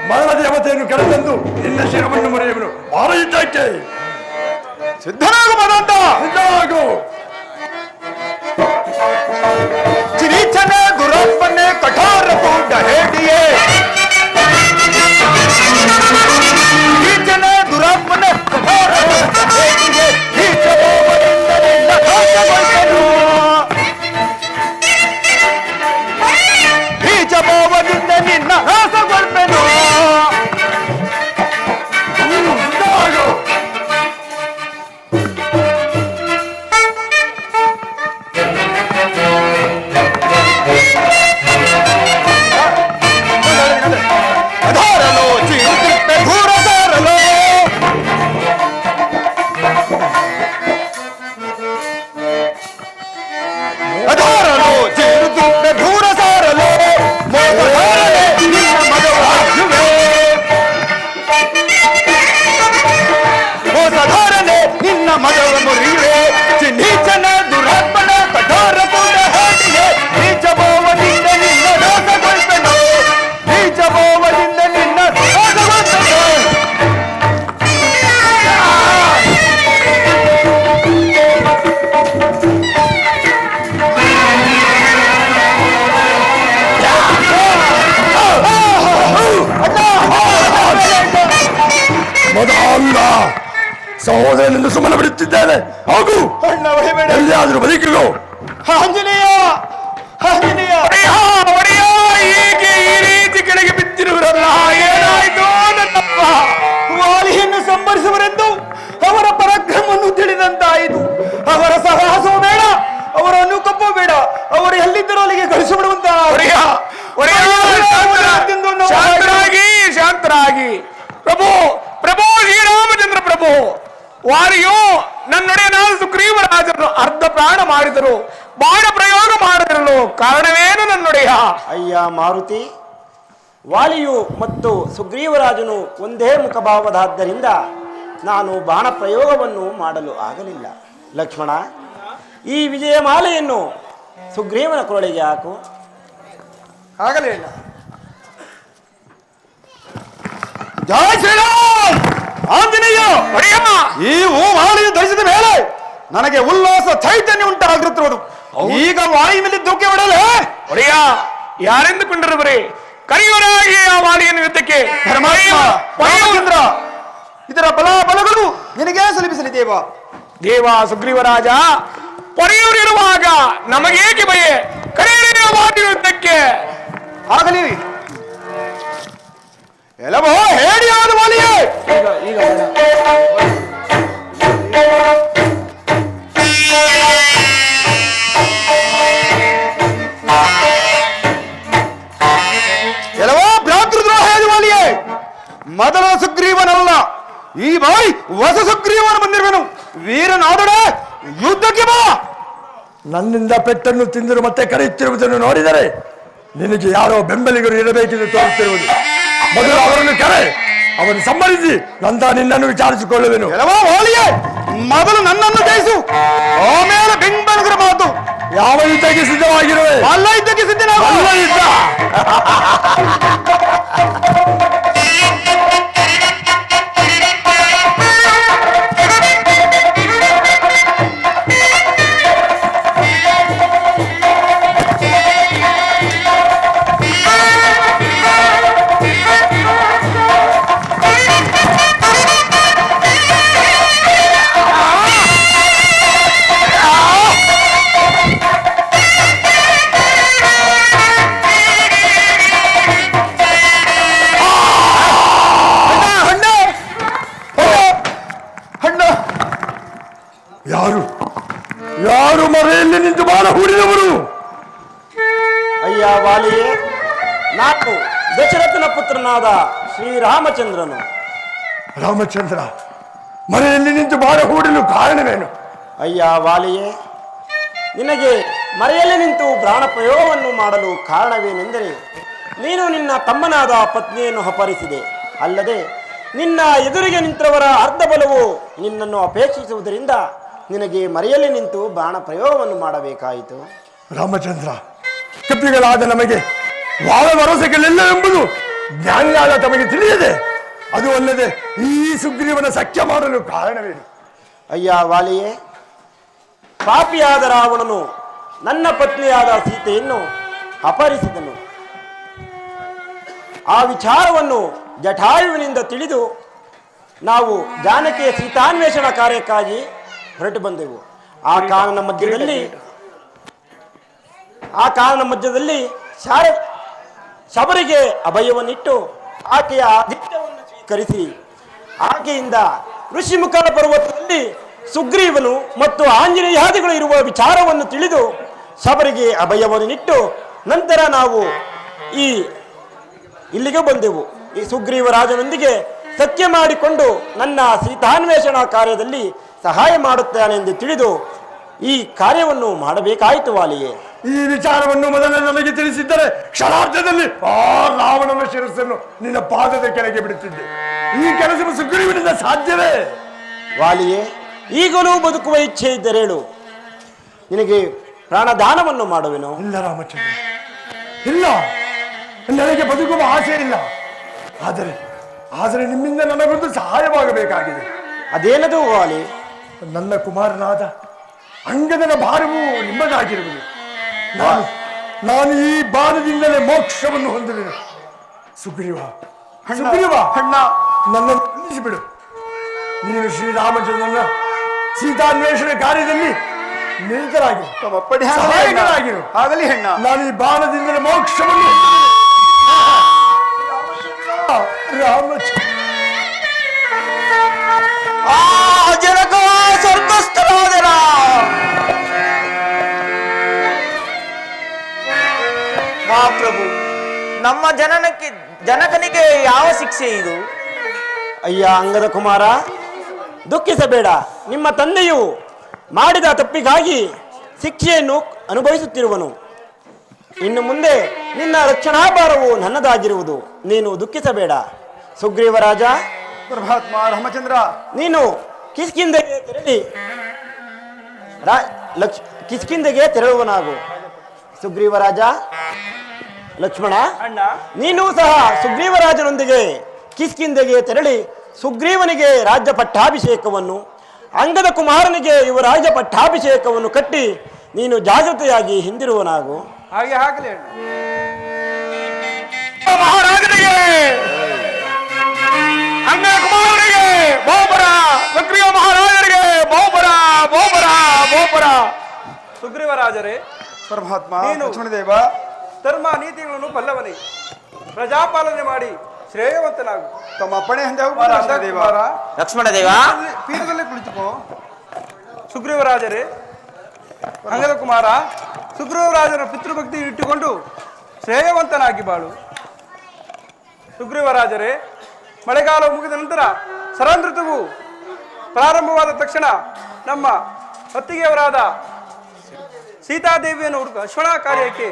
ಮರಣ ದೇವತೆಯನ್ನು ಕರೆತಂದು ನಿನ್ನ ಶಿರವನ್ನು ಮುರಿಯುವನು. ಬಾರ ಯುದ್ಧಕ್ಕೆ ಸಿದ್ಧನಾಗು ಮದಂತ. ಸಿದ್ಧನಾಗು. ಚಿರೀಚನೆ ಗುರಪ್ಪನೆ ಕಠೋರ ಕೂಟ ಹೇಡಿಯೇ, ಚಿರೀಚನೆ ಗುರಪ್ಪನೆ ಕಠೋರ ಹೇಡಿಯೇ, ಬೀಜಬೋವದಿಂದ ನಿನ್ನ ನಾಶಗೊಳ್ಪೆನು. ಅಧಾರಲೋ ಚಿರುತಿಪ್ಪೆ ಧೂರಧಾರಲೋ, ಅಧಾರಲೋ ಚಿರುತಿಪ್ಪೆ ಧೂರಧಾರಲೋ, ಮೋಸಧಾರಲೆ ನಿನ್ನ ಮಗವಾಗುವೆ. ಮೋಸಧಾರಲೆ ನಿನ್ನ ಮಗವ ಮುರಿಯುವೆ. ನೀಚನ ದುರಾತ್ಮನ ಕಠೋರ ಕೂಡ ಹಾಡಿಯೇ, ನೀಚಭೋವದಿಂದ ನಿನ್ನ ನಾಶಗೊಳ್ಪೆನು. ನೀಚಭೋವದಿಂದ ನಿನ್ನ ನಾಶಗೊಳ್ಪೆನು. ಮದಾಂಧ ಸಹೋದರನಿಂದ ಸುಮ್ಮನೆ ಬಿಡುತ್ತಿದ್ದೇನೆ. ಹಾಗೂ ಎಲ್ಲಿಯಾದರೂ ಬದುಕಿಗೋ. ಆಂಜನೇಯ, ಆಂಜನೇಯ, ಒಡೆಯ, ಹೀಗೆ ಈ ರೀತಿ ಕೆಳಗೆ ಬಿದ್ದಿರುವರಲ್ಲ, ಏನಾಯ್ತು ನನ್ನಪ್ಪ? ವಾಲಿಯನ್ನು ಸಂಹರಿಸುವರೆಂದು ಅವರ ಪರಾಕ್ರಮವನ್ನು ತಿಳಿದಂತಾಯಿತು. ಅವರ ಸಾಹಸವೂ ಬೇಡ, ಅವರ ಅನುಕಂಪ ಬೇಡ, ಅವರು ಎಲ್ಲಿದ್ದರೂ ಅಲ್ಲಿಗೆ ಕಳಿಸಿಬಿಡುವಂತ. ಶಾಂತರಾಗಿ ಪ್ರಭು, ಪ್ರಭು ಶ್ರೀರಾಮಚಂದ್ರ ಪ್ರಭು, ವಾರಿಯು ನನ್ನೊಡೆಯನಾದ ಸುಗ್ರೀವರಾಜರನ್ನು ಅರ್ಧ ಪ್ರಾಣ ಮಾಡಿದರು, ಬಾಣ ಪ್ರಯೋಗ ಮಾಡಿರಲು ಕಾರಣವೇನು ನನ್ನೊಡೆಯ? ಅಯ್ಯ ಮಾರುತಿ, ವಾಲಿಯು ಮತ್ತು ಸುಗ್ರೀವರಾಜನು ಒಂದೇ ಮುಖಭಾವದಾದ್ದರಿಂದ ನಾನು ಬಾಣ ಪ್ರಯೋಗವನ್ನು ಮಾಡಲು ಆಗಲಿಲ್ಲ. ಲಕ್ಷ್ಮಣ, ಈ ವಿಜಯಮಾಲೆಯನ್ನು ಸುಗ್ರೀವನ ಕೊರಳಿಗೆ ಹಾಕು. ಆಗಲೇ ಇಲ್ಲ. ಜಯ ಶ್ರೀರಾಮ್. ಆಂಜನೇಯ, ಈ ಹೂಮಾಲೆಯನ್ನು ಧರಿಸಿದ ಮೇಲೆ ನನಗೆ ಉಲ್ಲಾಸ ಚೈತನ್ಯ ಉಂಟಾಗಿರುತ್ತಿರುವುದು. ಈಗ ವಾಲಿ ಮೇಲೆ ಧೂಕೆ ಬಿಡಲೇ? ಒಡೆಯ, ಯಾರೆಂದುಕೊಂಡರು ಬರೀ ಕರೆಯುವರಾಗಿ ಆ ವಾಲಿಯನ್ನು ಯುದ್ಧಕ್ಕೆ. ರಾಮಚಂದ್ರ, ಇದರ ಬಲಗಳು ನಿನಗೆ ಸಲ್ಲಿಸಲಿ ದೇವ. ದೇವ ಸುಗ್ರೀವರಾಜ, ಪೊರೆಯೂರಿರುವಾಗ ನಮಗೇಕೆ ಭಯ? ಕರೆಯುವ ವಾಲಿಯ ಯುದ್ಧಕ್ಕೆ. ಆಗಲಿ. ಎಲ್ಲವೋ ಹೇಳಿ ಆದ ವಾಲಿಯೇ. ಎಲ್ಲವೋ ಭ್ರಾತೃದ್ರೋಹ ವಾಲಿಯೇ. ಹೊಸ ಸುಗ್ರೀವನು ಬಂದಿರುವನು. ವೀರನಾದಡೆ ಯುದ್ಧಕ್ಕೆ ಬಾ. ನನ್ನಿಂದ ಪೆಟ್ಟನ್ನು ತಿಂದರು ಮತ್ತೆ ಕರೆಯುತ್ತಿರುವುದನ್ನು ನೋಡಿದರೆ ನಿನಗೆ ಯಾರೋ ಬೆಂಬಲಿಗರು ಇರಬೇಕೆಂದು ತೋರುತ್ತಿರುವುದು. ಮೊದಲು ಅವರನ್ನು ಕರೆ, ಅವನು ಸಂಬಂಧಿಸಿ ನಂತರ ನಿನ್ನನ್ನು ವಿಚಾರಿಸಿಕೊಳ್ಳುವೆನು. ಕೆಲವೋ ಹೋಳಿಗೆ ಮೊದಲು ನನ್ನನ್ನು ಜಯಿಸು, ಆಮೇಲೆ ಬೆಂಬಲಿಗರ ಮಾತು. ಯಾವ ಯುದ್ಧಕ್ಕೆ ಸಿದ್ಧವಾಗಿರುವೆ? ಅಲ್ಲ ಯುದ್ಧಕ್ಕೆ ಸಿದ್ಧನ ಅಲ್ಲ ಯುದ್ಧ. ಯಾರು ಮರೆಯಲ್ಲಿ ನಿಂತು ಬಾಣ ಹೂಡಿದವರು? ಅಯ್ಯ ವಾಲಿಯೇ, ನಾನು ದಶರಥನ ಪುತ್ರನಾದ ಶ್ರೀರಾಮಚಂದ್ರನು. ರಾಮಚಂದ್ರ, ಮರೆಯಲ್ಲಿ ನಿಂತು ಬಾಣ ಹೂಡಲು ಕಾರಣವೇನು? ಅಯ್ಯ ವಾಲಿಯೇ, ನಿನಗೆ ಮರೆಯಲ್ಲಿ ನಿಂತು ಪ್ರಾಣ ಪ್ರಯೋಗವನ್ನು ಮಾಡಲು ಕಾರಣವೇನೆಂದರೆ ನೀನು ನಿನ್ನ ತಮ್ಮನಾದ ಪತ್ನಿಯನ್ನು ಅಪಹರಿಸಿದೆ. ಅಲ್ಲದೆ ನಿನ್ನ ಎದುರಿಗೆ ನಿಂತವರ ಅರ್ಧ ಬಲವು ನಿನ್ನನ್ನು ಅಪೇಕ್ಷಿಸುವುದರಿಂದ ನಿನಗೆ ಮರೆಯಲ್ಲಿ ನಿಂತು ಬಾಣ ಪ್ರಯೋಗವನ್ನು ಮಾಡಬೇಕಾಯಿತು. ರಾಮಚಂದ್ರ, ಕಪಿಗಳಾದ ನಮಗೆ ವಾದ ಭರವಸೆಗಳಿಲ್ಲ ಎಂಬುದು ಜ್ಞಾನಿಯಾದ ತಮಗೆ ತಿಳಿಯದೆ, ಅದು ಅಲ್ಲದೆ ಈ ಸುಗ್ರೀವನ ಸಖ್ಯ ಮಾಡಲು ಕಾರಣವೇನು? ಅಯ್ಯ ವಾಲಿಯೇ, ಪಾಪಿಯಾದ ರಾವಣನು ನನ್ನ ಪತ್ನಿಯಾದ ಸೀತೆಯನ್ನು ಅಪಹರಿಸಿದನು. ಆ ವಿಚಾರವನ್ನು ಜಟಾಯುವಿನಿಂದ ತಿಳಿದು ನಾವು ಜಾನಕಿಯ ಸೀತಾನ್ವೇಷಣ ಕಾರ್ಯಕ್ಕಾಗಿ ಹೊರಟು ಬಂದೆವು. ಆ ಕಾರಣ ಮಧ್ಯದಲ್ಲಿ ಶಬರಿಗೆ ಅಭಯವನ್ನಿಟ್ಟು ಆಕೆಯ ಆತಿಥ್ಯವನ್ನು ಸ್ವೀಕರಿಸಿ ಆಕೆಯಿಂದ ಋಷಿಮುಖನ ಪರ್ವತದಲ್ಲಿ ಸುಗ್ರೀವನು ಮತ್ತು ಆಂಜನೇಯಾದಿಗಳು ಇರುವ ವಿಚಾರವನ್ನು ತಿಳಿದು ಶಬರಿಗೆ ಅಭಯವನ್ನಿಟ್ಟು ನಂತರ ನಾವು ಇಲ್ಲಿಗೆ ಬಂದೆವು. ಈ ಸುಗ್ರೀವ ರಾಜನೊಂದಿಗೆ ಸಖ್ಯ ಮಾಡಿಕೊಂಡು ನನ್ನ ಸೀತಾನ್ವೇಷಣಾ ಕಾರ್ಯದಲ್ಲಿ ಸಹಾಯ ಮಾಡುತ್ತಾನೆಂದು ತಿಳಿದು ಈ ಕಾರ್ಯವನ್ನು ಮಾಡಬೇಕಾಯಿತು. ವಾಲಿಯೇ, ಈ ವಿಚಾರವನ್ನು ಮೊದಲೇ ನನಗೆ ತಿಳಿಸಿದ್ದರೆ ಕ್ಷಣಾರ್ಧದಲ್ಲಿ ಆ ರಾವಣನ ಶಿರಸ್ಸನ್ನು ನಿನ್ನ ಪಾದದ ಕೆಳಗೆ ಬಿಡುತ್ತಿದ್ದೆ. ಈ ಕೆಲಸವು ಸುಗ್ರೀವನಿಂದ ಸಾಧ್ಯವೇ? ವಾಲಿಯೇ, ಈಗಲೂ ಬದುಕುವ ಇಚ್ಛೆ ಇದ್ದರೆ ಹೇಳು, ನಿನಗೆ ಪ್ರಾಣದಾನವನ್ನು ಮಾಡುವೆನು. ಇಲ್ಲ ರಾಮಚಂದ್ರ, ಇಲ್ಲ, ನನಗೆ ಬದುಕುವ ಆಸೆ ಇಲ್ಲ. ಆದರೆ ನಿಮ್ಮಿಂದ ನನಗೊಂದು ಸಹಾಯವಾಗಬೇಕಾಗಿದೆ. ಅದೇನದು ವಾಲಿ? ನನ್ನ ಕುಮಾರನಾದ ಅಂಗದನ ಭಾರವು ನಿಮ್ಮದಾಗಿರುವುದು. ನಾನು ಈ ಬಾಣದಿಂದಲೇ ಮೋಕ್ಷವನ್ನು ಹೊಂದುವೆನು. ಸುಗ್ರೀವ, ನನ್ನನ್ನು ನಿಲ್ಲಿಸಿಬಿಡು. ನೀನು ಶ್ರೀರಾಮಚಂದ್ರನ ಸೀತಾನ್ವೇಷಣೆ ಕಾರ್ಯದಲ್ಲಿ ನಿರತರಾಗಿ ಸಹಾಯಕರಾಗಿರು. ಆಗಲಿ ಹೆಣ್ಣ. ನಾನು ಈ ಬಾಣದಿಂದಲೇ ಮೋಕ್ಷವನ್ನು ರಾಮಚಂದ್ರ. ಸ್ವರ್ಗಸ್ಥರಾದರ ಮಹಾಪ್ರಭು, ನಮ್ಮ ಜನಕನಿಗೆ ಯಾವ ಶಿಕ್ಷೆ ಇದು? ಅಯ್ಯ ಅಂಗದ ಕುಮಾರ, ದುಃಖಿಸಬೇಡ. ನಿಮ್ಮ ತಂದೆಯು ಮಾಡಿದ ತಪ್ಪಿಗಾಗಿ ಶಿಕ್ಷೆಯನ್ನು ಅನುಭವಿಸುತ್ತಿರುವನು. ಇನ್ನು ಮುಂದೆ ನಿನ್ನ ರಕ್ಷಣಾಭಾರವು ನನ್ನದಾಗಿರುವುದು. ನೀನು ದುಃಖಿಸಬೇಡ. ಸುಗ್ರೀವರಾಜ, ಪರಮಾತ್ಮ ರಾಮಚಂದ್ರ, ನೀನು ಕಿಷ್ಕಿಂದೆಗೆ ತೆರಳುವನಾಗು. ಸುಗ್ರೀವರಾಜ, ಲಕ್ಷ್ಮಣ, ನೀನು ಸಹ ಸುಗ್ರೀವರಾಜನೊಂದಿಗೆ ಕಿಷ್ಕಿಂದೆಗೆ ತೆರಳಿ ಸುಗ್ರೀವನಿಗೆ ರಾಜ್ಯ ಪಟ್ಟಾಭಿಷೇಕವನ್ನು, ಅಂಗದ ಕುಮಾರನಿಗೆ ಯುವರಾಜ ಪಟ್ಟಾಭಿಷೇಕವನ್ನು ಕಟ್ಟಿ ನೀನು ಜಾಗೃತೆಯಾಗಿ ಹಿಂದಿರುವನಾಗು. ಹಾಗೆ ಆಗಲಿ ಮಹಾರಾಜನಿಗೆ, ಅಂಗದ ಕುಮಾರನಿಗೆ ಬಹುಪರ, ಸುಗ್ರೀವ ಮಹಾರಾಜನಿಗೆ ಬಹುಪರ, ಬಹುಪರ, ಬಹುಪರ. ಸುಗ್ರೀವರಾಜರೇ, ಪರಮಾತ್ಮ ನೀನು ಲಕ್ಷ್ಮಣದೇವ, ಧರ್ಮ ನೀತಿಗಳನ್ನು ಬಲ್ಲವನೇ, ಪ್ರಜಾಪಾಲನೆ ಮಾಡಿ ಶ್ರೇಯವಂತನಾಗು. ತಮ್ಮ ಅಪ್ಪಣೆ ಲಕ್ಷ್ಮಣ ದೇವ, ಪೀಠದಲ್ಲಿ ಕುಳಿತುಕೋ. ಸುಗ್ರೀವರಾಜರೇ, ಅಂಗದ ಕುಮಾರ, ಸುಗ್ರೀವರಾಜನ ಪಿತೃಭಕ್ತಿ ಇಟ್ಟುಕೊಂಡು ಶ್ರೇಯವಂತನಾಗಿ ಬಾಳು. ಸುಗ್ರೀವರಾಜರೇ, ಮಳೆಗಾಲ ಮುಗಿದ ನಂತರ ಶರದೃತುವು ಪ್ರಾರಂಭವಾದ ತಕ್ಷಣ ನಮ್ಮ ಅತ್ತಿಗೆಯವರಾದ ಸೀತಾದೇವಿಯನ್ನು ಹುಡುಕ ಅಶ್ವಣ ಕಾರ್ಯಕ್ಕೆ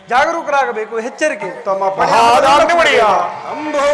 ಜಾಗರೂಕರಾಗಬೇಕು. ಎಚ್ಚರಿಕೆ. ತಮ್ಮ ಪಡೆಯ ಅಂಬೋರುಹಾಕ್ಷಿ